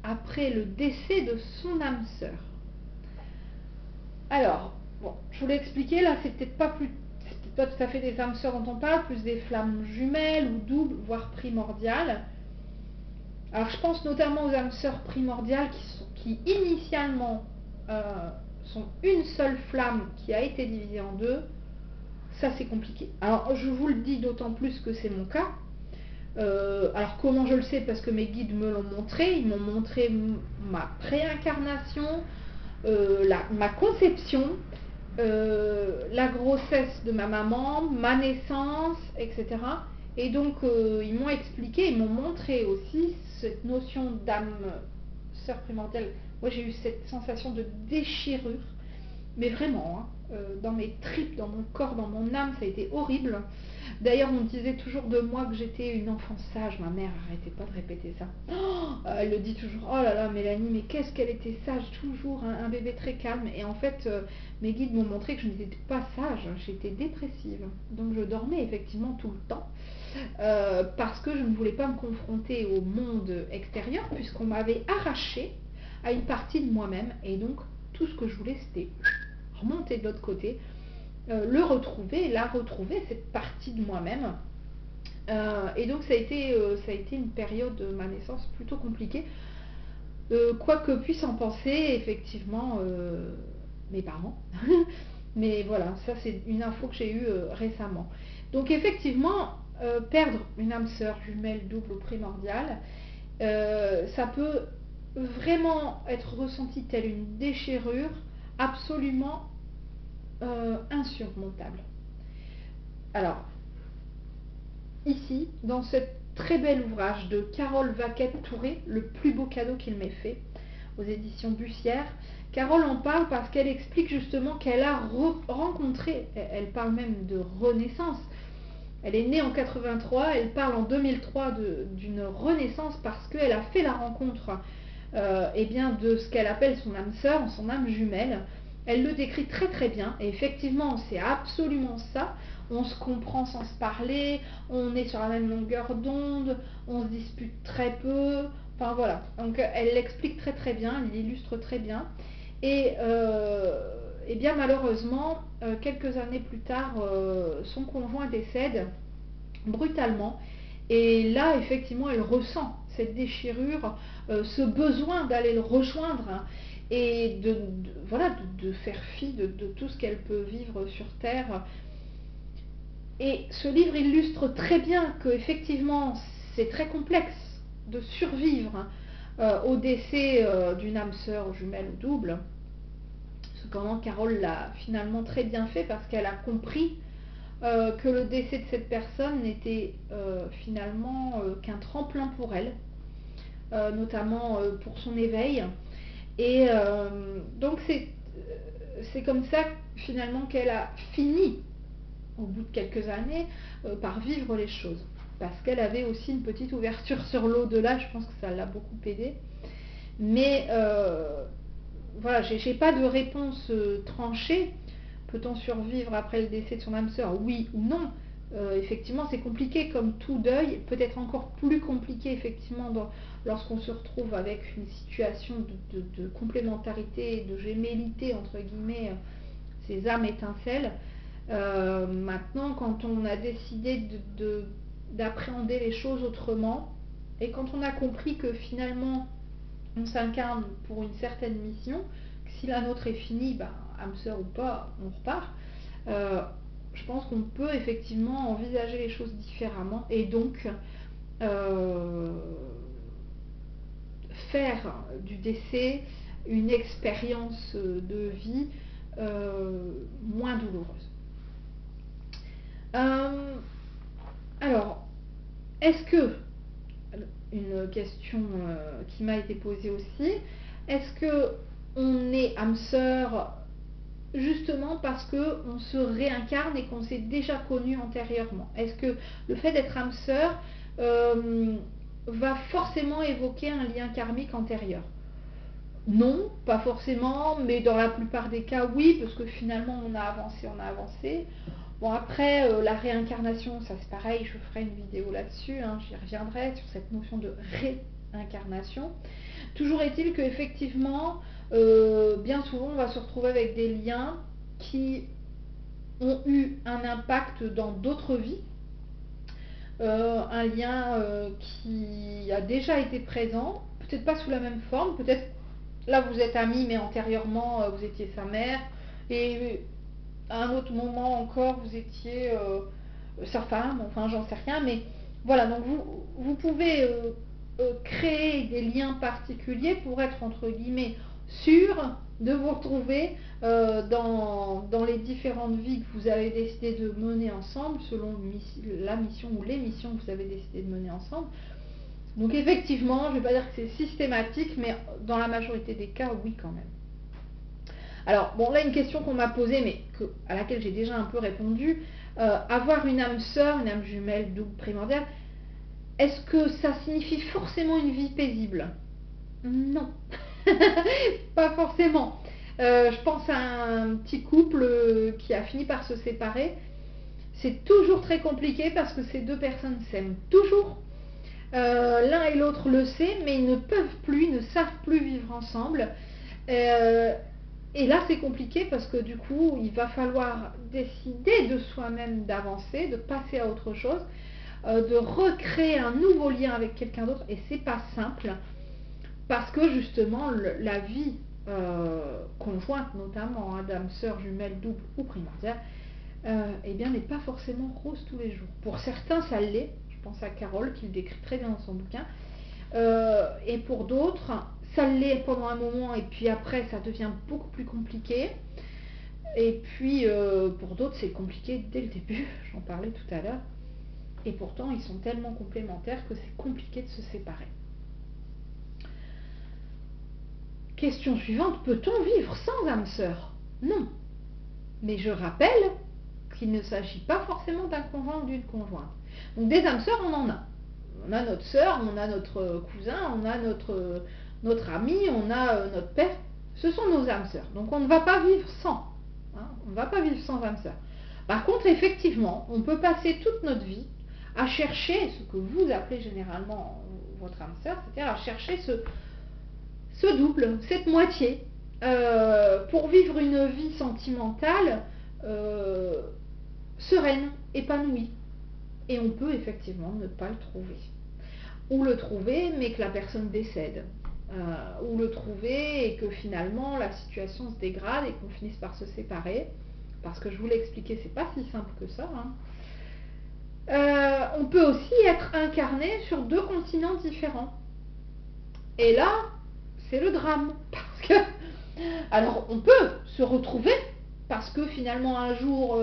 après le décès de son âme sœur? Alors, bon, je vous l'ai expliqué, là, c'est peut-être pas tout à fait des âmes sœurs dont on parle, plus des flammes jumelles ou doubles, voire primordiales. Alors, je pense notamment aux âmes sœurs primordiales qui initialement sont une seule flamme qui a été divisée en deux. Ça, c'est compliqué. Alors, je vous le dis d'autant plus que c'est mon cas. Alors, comment je le sais? Parce que mes guides me l'ont montré. Ils m'ont montré ma préincarnation, ma conception, la grossesse de ma maman, ma naissance, etc. Et donc, ils m'ont expliqué, ils m'ont montré aussi cette notion d'âme sœur primordiale. Moi, j'ai eu cette sensation de déchirure, mais vraiment, hein, dans mes tripes, dans mon corps, dans mon âme, ça a été horrible. D'ailleurs, on disait toujours de moi que j'étais une enfant sage. Ma mère arrêtait pas de répéter ça. Oh, elle le dit toujours. Oh là là, Mélanie, mais qu'est-ce qu'elle était sage, toujours un bébé très calme. Et en fait, mes guides m'ont montré que je n'étais pas sage. J'étais dépressive. Donc je dormais effectivement tout le temps. Parce que je ne voulais pas me confronter au monde extérieur, puisqu'on m'avait arraché à une partie de moi-même. Et donc, tout ce que je voulais, c'était remonter de l'autre côté le retrouver, la retrouver, cette partie de moi-même. Et donc ça a été une période de ma naissance plutôt compliquée. Quoi que puissent en penser effectivement mes parents. Mais voilà, ça c'est une info que j'ai eue récemment. Donc effectivement, perdre une âme sœur jumelle double ou primordiale, ça peut vraiment être ressenti telle une déchirure absolument insurmontable. Alors, ici, dans ce très bel ouvrage de Carole Vaquette-Touré, Le plus beau cadeau qu'il m'ait fait, aux éditions Bussière, Carole en parle parce qu'elle explique justement qu'elle a rencontré, elle parle même de renaissance. Elle est née en 83, elle parle en 2003 d'une renaissance parce qu'elle a fait la rencontre bien, de ce qu'elle appelle son âme sœur, son âme jumelle. Elle le décrit très très bien, et effectivement c'est absolument ça. On se comprend sans se parler, on est sur la même longueur d'onde, on se dispute très peu, enfin voilà. Donc elle l'explique très très bien, elle l'illustre très bien. Et bien malheureusement, quelques années plus tard, son conjoint décède brutalement. Et là, effectivement, elle ressent cette déchirure, ce besoin d'aller le rejoindre, hein, et voilà, de faire fi de tout ce qu'elle peut vivre sur Terre. Et ce livre illustre très bien que effectivement c'est très complexe de survivre au décès d'une âme sœur jumelle ou double. Cependant, Carole l'a finalement très bien fait parce qu'elle a compris que le décès de cette personne n'était finalement qu'un tremplin pour elle, notamment pour son éveil. Et donc c'est comme ça finalement qu'elle a fini, au bout de quelques années, par vivre les choses. Parce qu'elle avait aussi une petite ouverture sur l'au-delà, je pense que ça l'a beaucoup aidée. Mais voilà, j'ai pas de réponse tranchée. Peut-on survivre après le décès de son âme sœur? Oui ou non. Effectivement, c'est compliqué comme tout deuil, peut-être encore plus compliqué effectivement lorsqu'on se retrouve avec une situation de complémentarité, de gémellité entre guillemets, ces âmes étincelles. Maintenant, quand on a décidé d'appréhender les choses autrement, et quand on a compris que finalement on s'incarne pour une certaine mission, que si la nôtre est finie, ben, âme sœur ou pas, on repart. Je pense qu'on peut effectivement envisager les choses différemment et donc faire du décès une expérience de vie moins douloureuse. Alors, est-ce que, une question qui m'a été posée aussi, est-ce que on est âme sœur justement parce qu'on se réincarne et qu'on s'est déjà connu antérieurement? Est-ce que le fait d'être âme sœur va forcément évoquer un lien karmique antérieur? Non, pas forcément, mais dans la plupart des cas, oui, parce que finalement on a avancé. Bon, après, la réincarnation, ça c'est pareil, je ferai une vidéo là-dessus, hein, j'y reviendrai sur cette notion de réincarnation. Toujours est-il qu'effectivement, bien souvent, on va se retrouver avec des liens qui ont eu un impact dans d'autres vies, un lien qui a déjà été présent, peut-être pas sous la même forme, peut-être là vous êtes amis, mais antérieurement vous étiez sa mère, et à un autre moment encore vous étiez sa femme, enfin j'en sais rien, mais voilà, donc vous pouvez créer des liens particuliers pour être entre guillemets sûr de vous retrouver dans les différentes vies que vous avez décidé de mener ensemble selon la mission ou les missions que vous avez décidé de mener ensemble. Donc effectivement, je ne vais pas dire que c'est systématique, mais dans la majorité des cas, oui quand même. Alors, bon, là, une question qu'on m'a posée, mais à laquelle j'ai déjà un peu répondu. Avoir une âme sœur, une âme jumelle, double, primordiale, est-ce que ça signifie forcément une vie paisible? Non. Pas forcément. Je pense à un petit couple qui a fini par se séparer. C'est toujours très compliqué parce que ces deux personnes s'aiment toujours. L'un et l'autre le sait, mais ils ne peuvent plus, ils ne savent plus vivre ensemble. Et là, c'est compliqué parce que du coup, il va falloir décider de soi-même d'avancer, de passer à autre chose, de recréer un nouveau lien avec quelqu'un d'autre. Et c'est pas simple parce que justement, la vie conjointe, notamment, hein, d'âme sœur, jumelle, double ou primordiale, eh bien, n'est pas forcément rose tous les jours. Pour certains, ça l'est. Je pense à Carole qui le décrit très bien dans son bouquin. Et pour d'autres, ça l'est pendant un moment et puis après ça devient beaucoup plus compliqué. Et puis pour d'autres c'est compliqué dès le début, j'en parlais tout à l'heure. Et pourtant ils sont tellement complémentaires que c'est compliqué de se séparer. Question suivante, peut-on vivre sans âme sœur? Non. Mais je rappelle qu'il ne s'agit pas forcément d'un conjoint ou d'une conjointe. Donc des âmes sœurs, on en a. On a notre sœur, on a notre cousin, on a notre ami, on a notre père. Ce sont nos âmes sœurs. Donc on ne va pas vivre sans. Hein, on ne va pas vivre sans âme sœur. Par contre, effectivement, on peut passer toute notre vie à chercher ce que vous appelez généralement votre âme sœur, c'est-à-dire à chercher ce double, cette moitié, pour vivre une vie sentimentale sereine, épanouie. Et on peut effectivement ne pas le trouver. Ou le trouver, mais que la personne décède. Ou le trouver et que finalement la situation se dégrade et qu'on finisse par se séparer. Parce que je vous l'ai expliqué, c'est pas si simple que ça. Hein. On peut aussi être incarné sur 2 continents différents. Et là, c'est le drame. Parce que, alors, on peut se retrouver. Parce que finalement un jour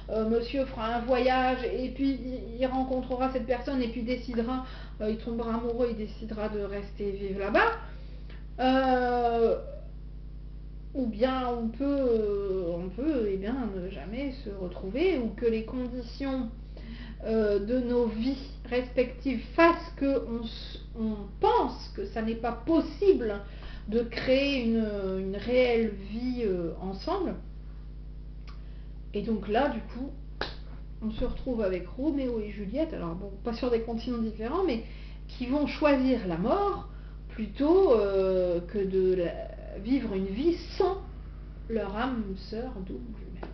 monsieur fera un voyage et puis il rencontrera cette personne et puis décidera, il tombera amoureux, il décidera de rester vivre là-bas. Ou bien on peut eh bien, ne jamais se retrouver, ou que les conditions de nos vies respectives fassent qu'on pense que ça n'est pas possible de créer une réelle vie ensemble. Et donc là, du coup, on se retrouve avec Roméo et Juliette, alors bon, pas sur des continents différents, mais qui vont choisir la mort plutôt que de vivre une vie sans leur âme sœur double jumelle.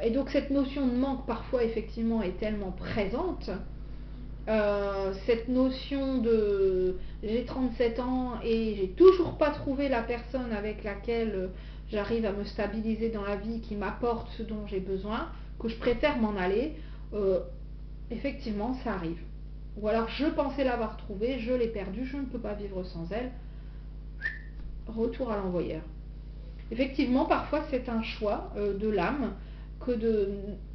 Et donc cette notion de manque parfois effectivement est tellement présente, cette notion de j'ai 37 ans et j'ai toujours pas trouvé la personne avec laquelle j'arrive à me stabiliser dans la vie, qui m'apporte ce dont j'ai besoin, que je préfère m'en aller, effectivement ça arrive. Ou alors je pensais l'avoir trouvée, je l'ai perdue, je ne peux pas vivre sans elle, retour à l'envoyeur. Effectivement, parfois c'est un choix de l'âme que de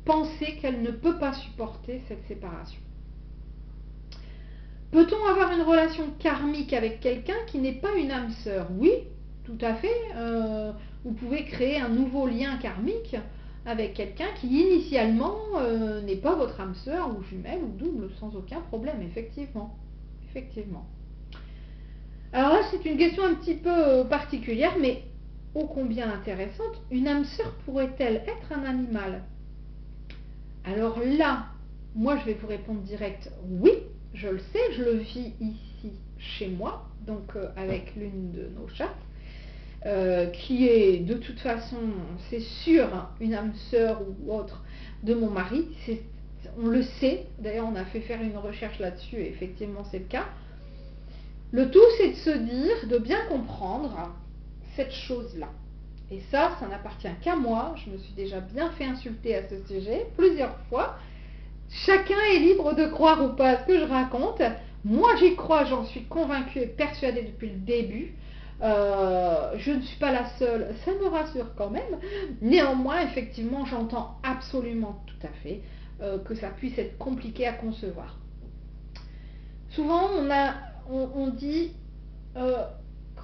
penser qu'elle ne peut pas supporter cette séparation. Peut-on avoir une relation karmique avec quelqu'un qui n'est pas une âme sœur? Oui, tout à fait. Vous pouvez créer un nouveau lien karmique avec quelqu'un qui initialement n'est pas votre âme sœur ou jumelle ou double sans aucun problème, effectivement. Effectivement. Alors là, c'est une question un petit peu particulière, mais ô combien intéressante. Une âme sœur pourrait-elle être un animal? Alors là, moi je vais vous répondre direct, oui, je le sais, je le vis ici chez moi, donc avec l'une de nos chattes. Qui est de toute façon, c'est sûr, une âme sœur ou autre de mon mari, on le sait, d'ailleurs on a fait faire une recherche là-dessus et effectivement c'est le cas. Le tout c'est de se dire, de bien comprendre cette chose-là. Et ça n'appartient qu'à moi, je me suis déjà bien fait insulter à ce sujet plusieurs fois. Chacun est libre de croire ou pas à ce que je raconte. Moi j'y crois, j'en suis convaincue et persuadée depuis le début. Je ne suis pas la seule, ça me rassure quand même. Néanmoins, effectivement, j'entends absolument tout à fait que ça puisse être compliqué à concevoir. Souvent, on dit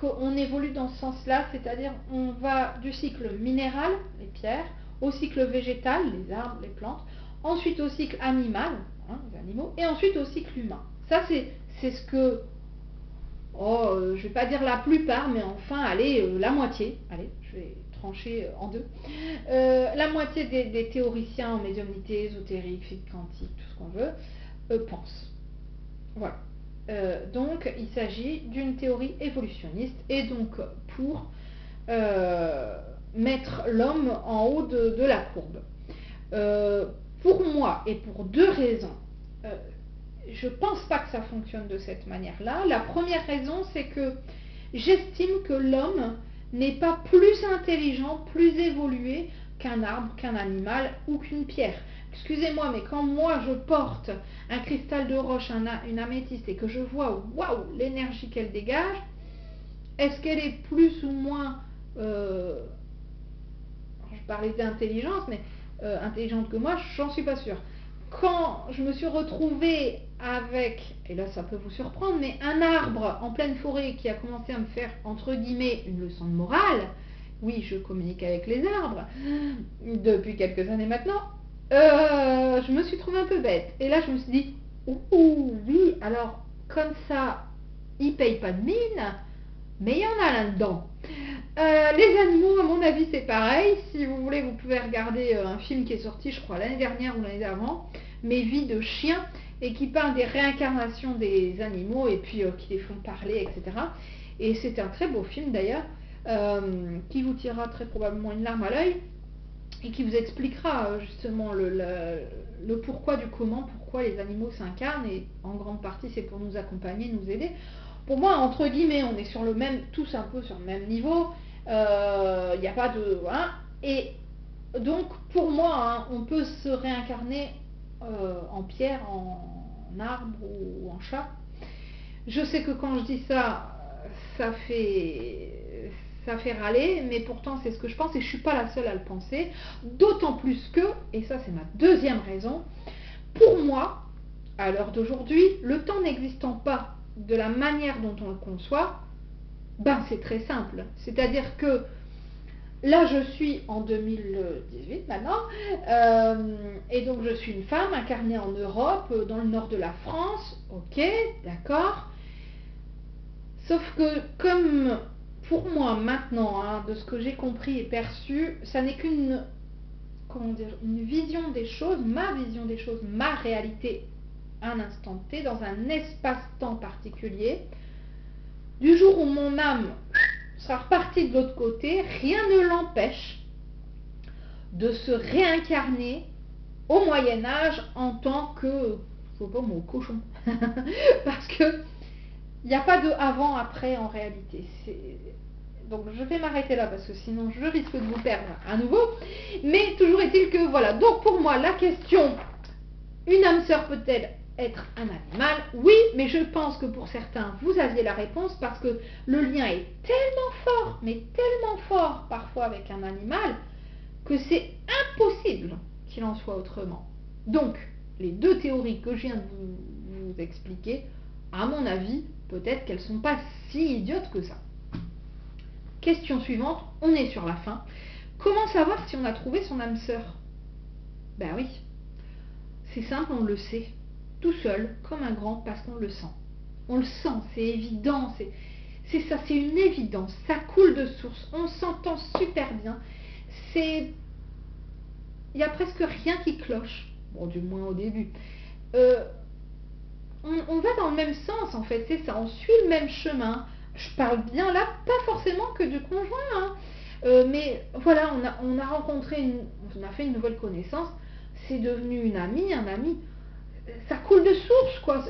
qu'on évolue dans ce sens-là, c'est-à-dire on va du cycle minéral, les pierres, au cycle végétal, les arbres, les plantes, ensuite au cycle animal, hein, les animaux, et ensuite au cycle humain. Ça, c'est ce que... je ne vais pas dire la plupart, mais enfin, allez, la moitié, allez, je vais trancher en deux, la moitié des théoriciens en médiumnité, ésotérique, physique quantique, tout ce qu'on veut, pensent. Voilà. Donc, il s'agit d'une théorie évolutionniste, et donc pour mettre l'homme en haut de la courbe. Pour moi, et pour deux raisons, je ne pense pas que ça fonctionne de cette manière-là. La première raison, c'est que j'estime que l'homme n'est pas plus intelligent, plus évolué qu'un arbre, qu'un animal ou qu'une pierre. Excusez-moi, mais quand moi je porte un cristal de roche, une améthyste, et que je vois, waouh, l'énergie qu'elle dégage, est-ce qu'elle est plus ou moins, je parlais d'intelligence, mais intelligente que moi, j'en suis pas sûre. Quand je me suis retrouvée avec, et là ça peut vous surprendre, mais un arbre en pleine forêt qui a commencé à me faire, entre guillemets, une leçon de morale, oui, je communique avec les arbres depuis quelques années maintenant, je me suis trouvée un peu bête. Et là je me suis dit, oui, alors comme ça, il paye pas de mine, mais il y en a là-dedans. Les animaux, à mon avis, c'est pareil. Si vous voulez, vous pouvez regarder un film qui est sorti, je crois, l'année dernière ou l'année d'avant, Mes vies de chiens, et qui parle des réincarnations des animaux, et puis qui les font parler, etc. Et c'est un très beau film d'ailleurs, qui vous tirera très probablement une larme à l'œil, et qui vous expliquera justement le pourquoi du comment, pourquoi les animaux s'incarnent, et en grande partie c'est pour nous accompagner, nous aider. Pour moi, entre guillemets, on est sur le même, tous un peu sur le même niveau, il n'y a pas de... Hein, et donc pour moi, hein, on peut se réincarner en pierre, en arbre ou en chat. Je sais que quand je dis ça, ça fait râler, mais pourtant c'est ce que je pense et je ne suis pas la seule à le penser. D'autant plus que, et ça c'est ma deuxième raison, pour moi, à l'heure d'aujourd'hui, le temps n'existant pas de la manière dont on le conçoit, ben c'est très simple. C'est-à-dire que là je suis en 2018 maintenant, et donc je suis une femme incarnée en Europe, dans le nord de la France, ok, d'accord. Sauf que comme pour moi maintenant, hein, de ce que j'ai compris et perçu, ça n'est qu'une, comment dire, une vision des choses, ma vision des choses, ma réalité, un instant T, dans un espace-temps particulier. Du jour où mon âme sera repartie de l'autre côté, rien ne l'empêche de se réincarner au Moyen-Âge en tant que, je sais pas mon cochon, parce que il n'y a pas de avant-après en réalité. Donc je vais m'arrêter là parce que sinon je risque de vous perdre à nouveau. Mais toujours est-il que voilà. Donc pour moi la question, une âme sœur peut-elle être un animal? Oui, mais je pense que pour certains vous aviez la réponse parce que le lien est tellement fort, mais tellement fort parfois avec un animal que c'est impossible qu'il en soit autrement. Donc les deux théories que je viens de vous expliquer, à mon avis, peut-être qu'elles ne sont pas si idiotes que ça. Question suivante, on est sur la fin. Comment savoir si on a trouvé son âme sœur? Ben oui, c'est simple, on le sait. Tout seul, comme un grand, parce qu'on le sent. On le sent, c'est évident, c'est ça, c'est une évidence. Ça coule de source, on s'entend super bien. Il n'y a presque rien qui cloche. Bon, du moins au début. On va dans le même sens en fait, c'est ça, on suit le même chemin. Je parle bien là, pas forcément que du conjoint, hein. Mais voilà, on a rencontré, on a fait une nouvelle connaissance, c'est devenu une amie, un ami, ça coule de source quoi.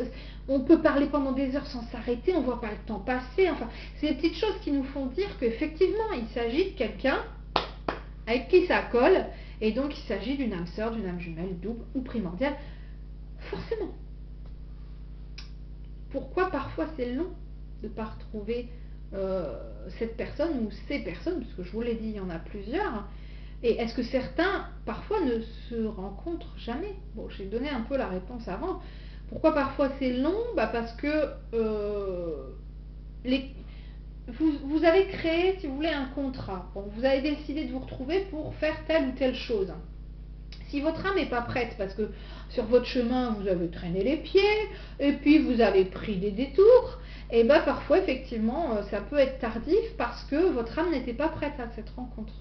On peut parler pendant des heures sans s'arrêter, on voit pas le temps passer, enfin, c'est des petites choses qui nous font dire qu'effectivement il s'agit de quelqu'un avec qui ça colle, et donc il s'agit d'une âme sœur, d'une âme jumelle, double ou primordiale, forcément. Pourquoi parfois c'est long de ne pas retrouver cette personne ou ces personnes, parce que je vous l'ai dit, il y en a plusieurs. Et est-ce que certains parfois ne se rencontrent jamais? Bon, j'ai donné un peu la réponse avant. Pourquoi parfois c'est long? Parce que vous avez créé, si vous voulez, un contrat. Bon, vous avez décidé de vous retrouver pour faire telle ou telle chose. Si votre âme n'est pas prête, parce que sur votre chemin, vous avez traîné les pieds, et puis vous avez pris des détours, et bien parfois, effectivement, ça peut être tardif parce que votre âme n'était pas prête à cette rencontre.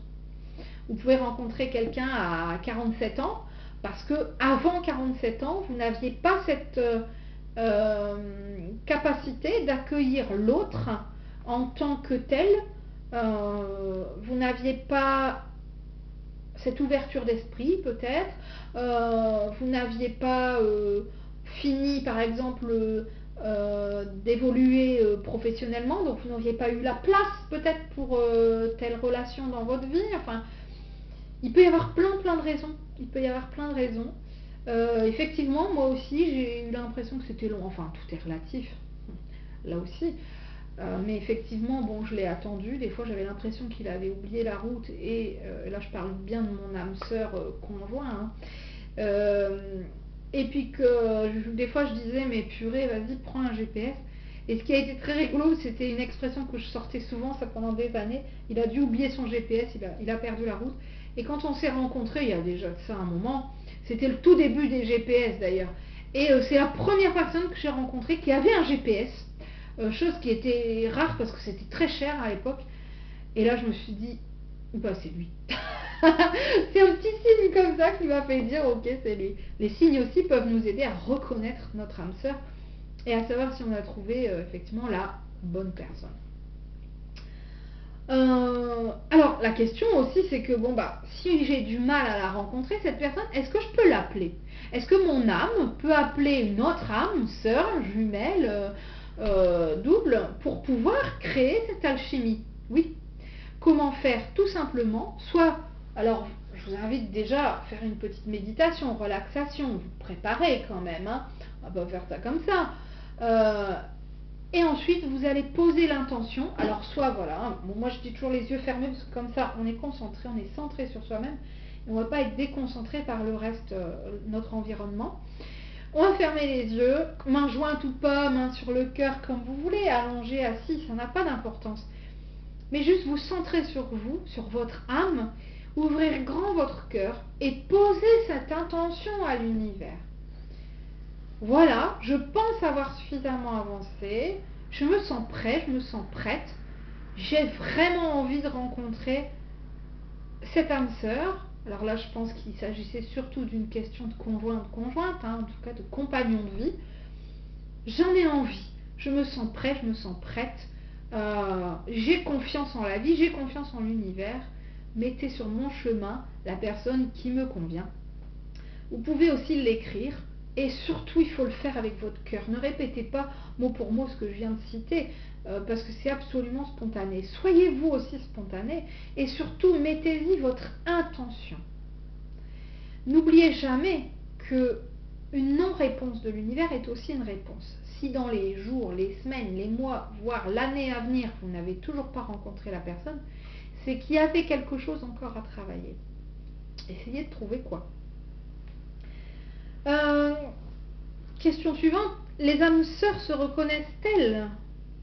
Vous pouvez rencontrer quelqu'un à 47 ans, parce que avant 47 ans, vous n'aviez pas cette capacité d'accueillir l'autre en tant que tel, vous n'aviez pas cette ouverture d'esprit peut-être, vous n'aviez pas fini par exemple d'évoluer professionnellement, donc vous n'auriez pas eu la place peut-être pour telle relation dans votre vie. Enfin, il peut y avoir plein de raisons. Il peut y avoir plein de raisons. Effectivement, moi aussi, j'ai eu l'impression que c'était long. Enfin, tout est relatif, là aussi. Mais effectivement, bon, je l'ai attendu. Des fois, j'avais l'impression qu'il avait oublié la route. Et là, je parle bien de mon âme sœur conjoint. Hein. Et puis que des fois, je disais, mais purée, vas-y, prends un GPS. Et ce qui a été très rigolo, c'était une expression que je sortais souvent, ça pendant des années. Il a dû oublier son GPS, il a perdu la route. Et quand on s'est rencontrés, il y a déjà de ça un moment, c'était le tout début des GPS d'ailleurs. Et c'est la première personne que j'ai rencontrée qui avait un GPS, chose qui était rare parce que c'était très cher à l'époque. Et là, je me suis dit, bah c'est lui. C'est un petit signe comme ça qui m'a fait dire, ok, c'est lui. Les signes aussi peuvent nous aider à reconnaître notre âme sœur et à savoir si on a trouvé effectivement la bonne personne. Alors la question aussi c'est que bon bah si j'ai du mal à la rencontrer cette personne, est-ce que je peux l'appeler? Est-ce que mon âme peut appeler une autre âme, sœur, jumelle, double, pour pouvoir créer cette alchimie? Oui. Comment faire? Tout simplement, soit, alors je vous invite déjà à faire une petite méditation, relaxation, vous préparez quand même, hein, on va pas faire ça comme ça. Et ensuite, vous allez poser l'intention. Alors, soit, voilà, bon, moi je dis toujours les yeux fermés, parce que comme ça, on est concentré, on est centré sur soi-même, et on ne va pas être déconcentré par le reste, notre environnement. On va fermer les yeux, main jointe ou pas, main sur le cœur, comme vous voulez, allongé, assis, ça n'a pas d'importance. Mais juste vous centrer sur vous, sur votre âme, ouvrir grand votre cœur, et poser cette intention à l'univers. Voilà, je pense avoir suffisamment avancé, je me sens prêt, je me sens prête, j'ai vraiment envie de rencontrer cette âme sœur. Alors là, je pense qu'il s'agissait surtout d'une question de conjointe, hein, en tout cas de compagnon de vie. J'en ai envie, je me sens prêt, je me sens prête, j'ai confiance en la vie, j'ai confiance en l'univers. Mettez sur mon chemin la personne qui me convient. Vous pouvez aussi l'écrire. Et surtout, il faut le faire avec votre cœur. Ne répétez pas mot pour mot ce que je viens de citer, parce que c'est absolument spontané. Soyez vous aussi spontané, et surtout, mettez-y votre intention. N'oubliez jamais que une non-réponse de l'univers est aussi une réponse. Si dans les jours, les semaines, les mois, voire l'année à venir, vous n'avez toujours pas rencontré la personne, c'est qu'il y avait quelque chose encore à travailler. Essayez de trouver quoi. Question suivante, les âmes sœurs se reconnaissent-elles?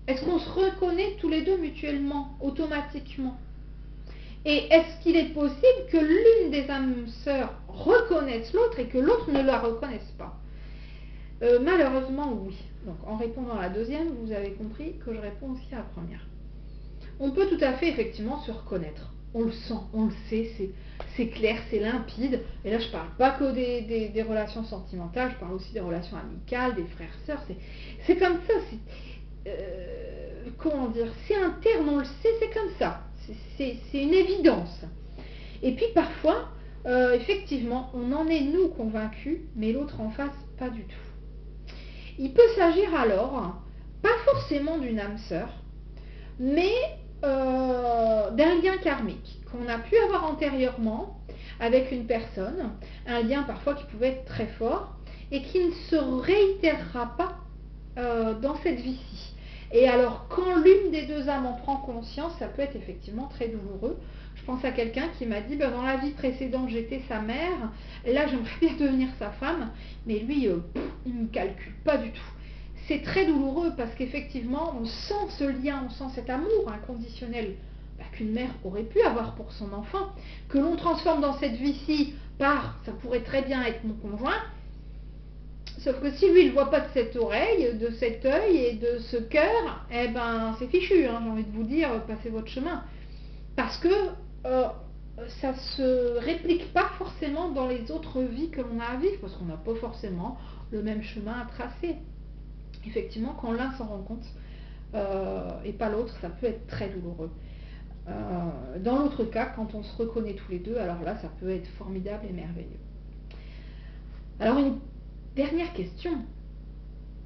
Est-ce qu'on se reconnaît tous les deux mutuellement, automatiquement? Et est-ce qu'il est possible que l'une des âmes sœurs reconnaisse l'autre et que l'autre ne la reconnaisse pas? Malheureusement, oui. Donc, en répondant à la deuxième, vous avez compris que je réponds aussi à la première. On peut tout à fait, effectivement, se reconnaître. On le sent, on le sait, c'est clair, c'est limpide. Et là, je ne parle pas que des relations sentimentales, je parle aussi des relations amicales, des frères-sœurs. C'est comme ça. Comment dire? C'est interne, on le sait, c'est comme ça. C'est une évidence. Et puis parfois, effectivement, on en est nous convaincus, mais l'autre en face, pas du tout. Il peut s'agir alors, pas forcément d'une âme sœur, mais d'un lien karmique qu'on a pu avoir antérieurement avec une personne, un lien parfois qui pouvait être très fort et qui ne se réitérera pas dans cette vie-ci. Et alors quand l'une des deux âmes en prend conscience, ça peut être effectivement très douloureux. Je pense à quelqu'un qui m'a dit, dans la vie précédente j'étais sa mère, et là j'aimerais bien devenir sa femme, mais lui il ne me calcule pas du tout. C'est très douloureux parce qu'effectivement, on sent ce lien, on sent cet amour inconditionnel qu'une mère aurait pu avoir pour son enfant, que l'on transforme dans cette vie-ci par, ça pourrait très bien être mon conjoint, sauf que si lui, il ne voit pas de cette oreille, de cet œil et de ce cœur, eh ben, c'est fichu, hein, j'ai envie de vous dire, passez votre chemin. Parce que ça ne se réplique pas forcément dans les autres vies que l'on a à vivre, parce qu'on n'a pas forcément le même chemin à tracer. Effectivement, quand l'un s'en rend compte et pas l'autre, ça peut être très douloureux. Dans l'autre cas, quand on se reconnaît tous les deux, alors là, ça peut être formidable et merveilleux. Alors, une dernière question.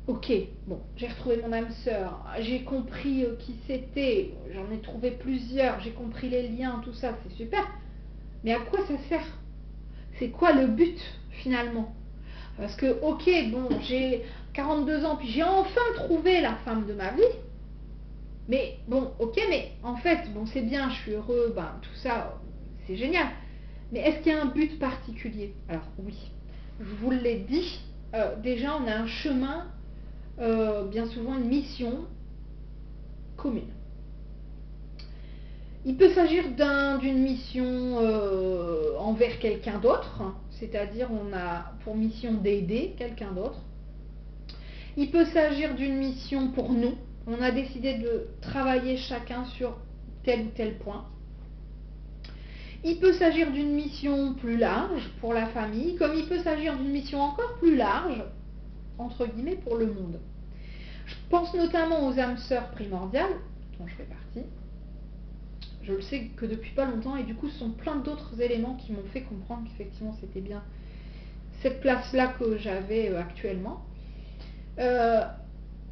Ok, bon, j'ai retrouvé mon âme sœur, j'ai compris qui c'était, j'en ai trouvé plusieurs, j'ai compris les liens, tout ça, c'est super. Mais à quoi ça sert? C'est quoi le but, finalement? Parce que, ok, bon, j'ai 42 ans, puis j'ai enfin trouvé la femme de ma vie. Mais bon, ok, mais en fait, bon, c'est bien, je suis heureux, ben, tout ça, c'est génial. Mais est-ce qu'il y a un but particulier? Alors oui, je vous l'ai dit, déjà on a un chemin, bien souvent une mission commune. Il peut s'agir d'une mission envers quelqu'un d'autre, c'est-à-dire on a pour mission d'aider quelqu'un d'autre. Il peut s'agir d'une mission pour nous. On a décidé de travailler chacun sur tel ou tel point. Il peut s'agir d'une mission plus large pour la famille, comme il peut s'agir d'une mission encore plus large, entre guillemets, pour le monde. Je pense notamment aux âmes sœurs primordiales, dont je fais partie. Je le sais que depuis pas longtemps, et du coup, ce sont plein d'autres éléments qui m'ont fait comprendre qu'effectivement, c'était bien cette place-là que j'avais actuellement.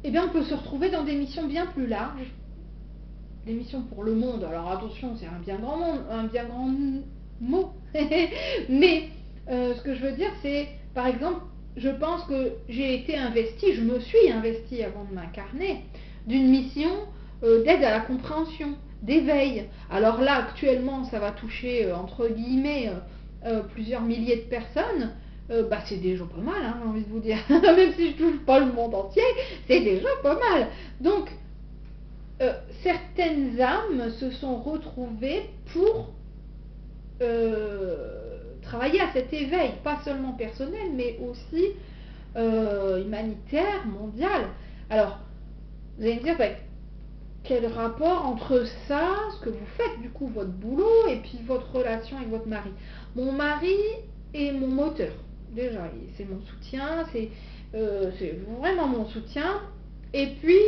Eh bien, on peut se retrouver dans des missions bien plus larges, des missions pour le monde. Alors attention, c'est un bien grand mot. Mais ce que je veux dire, c'est, par exemple, je pense que j'ai été investie, je me suis investie avant de m'incarner, d'une mission d'aide à la compréhension, d'éveil. Alors là, actuellement, ça va toucher, entre guillemets, plusieurs milliers de personnes. Bah, c'est déjà pas mal, hein, j'ai envie de vous dire. Même si je touche pas le monde entier, c'est déjà pas mal. Donc, certaines âmes se sont retrouvées pour travailler à cet éveil, pas seulement personnel, mais aussi humanitaire, mondial. Alors, vous allez me dire, bah, quel rapport entre ça, ce que vous faites, du coup, votre boulot, et puis votre relation avec votre mari? Mon mari est mon moteur. Déjà, c'est mon soutien, c'est vraiment mon soutien. Et puis,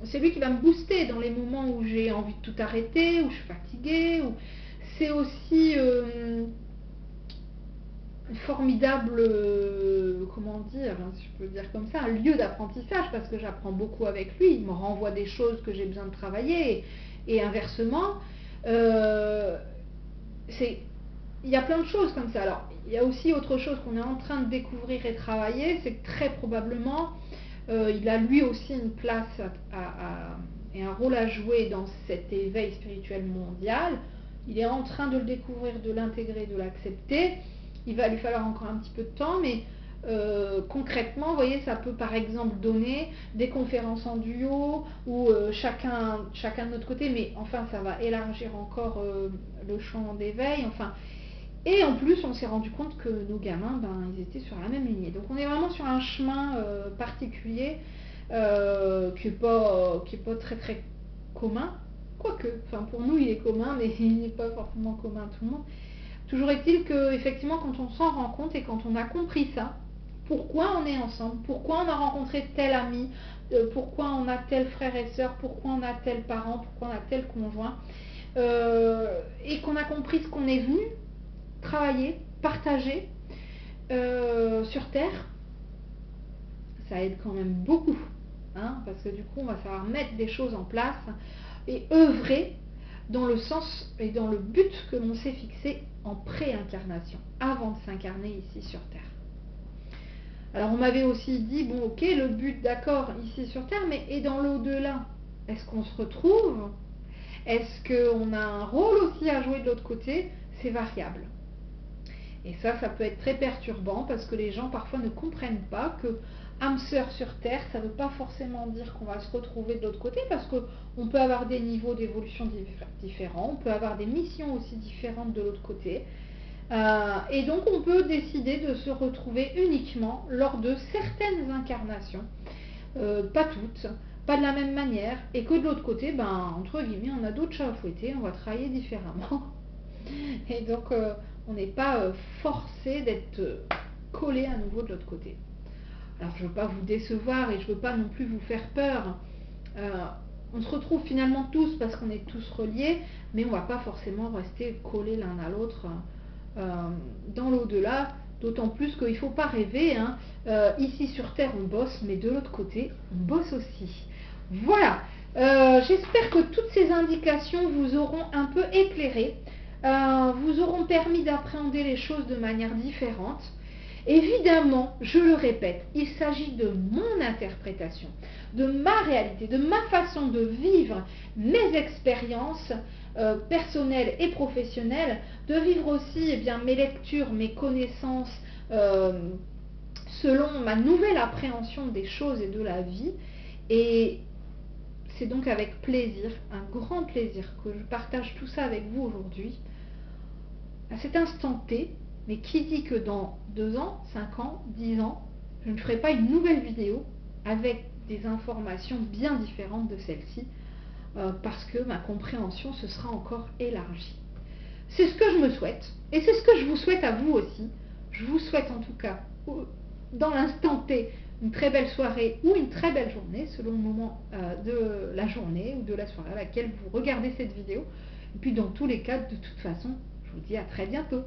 c'est lui qui va me booster dans les moments où j'ai envie de tout arrêter, où je suis fatiguée. C'est aussi formidable, comment dire, si je peux dire comme ça, un lieu d'apprentissage, parce que j'apprends beaucoup avec lui. Il me renvoie des choses que j'ai besoin de travailler, et inversement. Il y a plein de choses comme ça. Alors, il y a aussi autre chose qu'on est en train de découvrir et travailler, c'est que très probablement, il a lui aussi une place et un rôle à jouer dans cet éveil spirituel mondial. Il est en train de le découvrir, de l'intégrer, de l'accepter. Il va lui falloir encore un petit peu de temps, mais concrètement, vous voyez, ça peut par exemple donner des conférences en duo ou chacun de notre côté, mais enfin, ça va élargir encore le champ d'éveil. Enfin, et en plus, on s'est rendu compte que nos gamins, ben, ils étaient sur la même lignée. Donc on est vraiment sur un chemin particulier qui n'est pas très très commun. Quoique, enfin pour nous il est commun, mais il n'est pas forcément commun à tout le monde. Toujours est-il que effectivement, quand on s'en rend compte et quand on a compris ça, pourquoi on est ensemble, pourquoi on a rencontré tel ami, pourquoi on a tel frère et sœur, pourquoi on a tel parent, pourquoi on a tel conjoint, et qu'on a compris ce qu'on est venu travailler, partager sur Terre, ça aide quand même beaucoup, hein, parce que du coup on va savoir mettre des choses en place et œuvrer dans le sens et dans le but que l'on s'est fixé en pré-incarnation, avant de s'incarner ici sur Terre. Alors on m'avait aussi dit, bon ok, le but d'accord ici sur Terre, mais et dans l'au-delà, est-ce qu'on se retrouve? Est-ce qu'on a un rôle aussi à jouer de l'autre côté? C'est variable. Et ça peut être très perturbant parce que les gens parfois ne comprennent pas que âme sœur sur Terre, ça ne veut pas forcément dire qu'on va se retrouver de l'autre côté, parce qu'on peut avoir des niveaux d'évolution différents, on peut avoir des missions aussi différentes de l'autre côté. Et donc on peut décider de se retrouver uniquement lors de certaines incarnations, pas toutes, pas de la même manière, et que de l'autre côté, ben, entre guillemets, on a d'autres chats à fouetter, on va travailler différemment. Et donc on n'est pas forcé d'être collé à nouveau de l'autre côté. Alors je ne veux pas vous décevoir et je ne veux pas non plus vous faire peur. on se retrouve finalement tous parce qu'on est tous reliés, mais on ne va pas forcément rester collés l'un à l'autre dans l'au-delà, d'autant plus qu'il ne faut pas rêver, hein. Ici sur Terre on bosse, mais de l'autre côté on bosse aussi. Voilà, j'espère que toutes ces indications vous auront un peu éclairé, vous auront permis d'appréhender les choses de manière différente. Évidemment, je le répète, il s'agit de mon interprétation, de ma réalité, de ma façon de vivre mes expériences personnelles et professionnelles, de vivre aussi mes lectures, mes connaissances selon ma nouvelle appréhension des choses et de la vie. Et c'est donc avec plaisir, un grand plaisir, que je partage tout ça avec vous aujourd'hui, à cet instant T. Mais qui dit que dans 2 ans, 5 ans, 10 ans, je ne ferai pas une nouvelle vidéo avec des informations bien différentes de celle-ci, parce que ma compréhension se sera encore élargie. C'est ce que je me souhaite, et c'est ce que je vous souhaite à vous aussi. Je vous souhaite en tout cas, dans l'instant T, une très belle soirée ou une très belle journée, selon le moment de la journée ou de la soirée à laquelle vous regardez cette vidéo. Et puis dans tous les cas, de toute façon, je vous dis à très bientôt.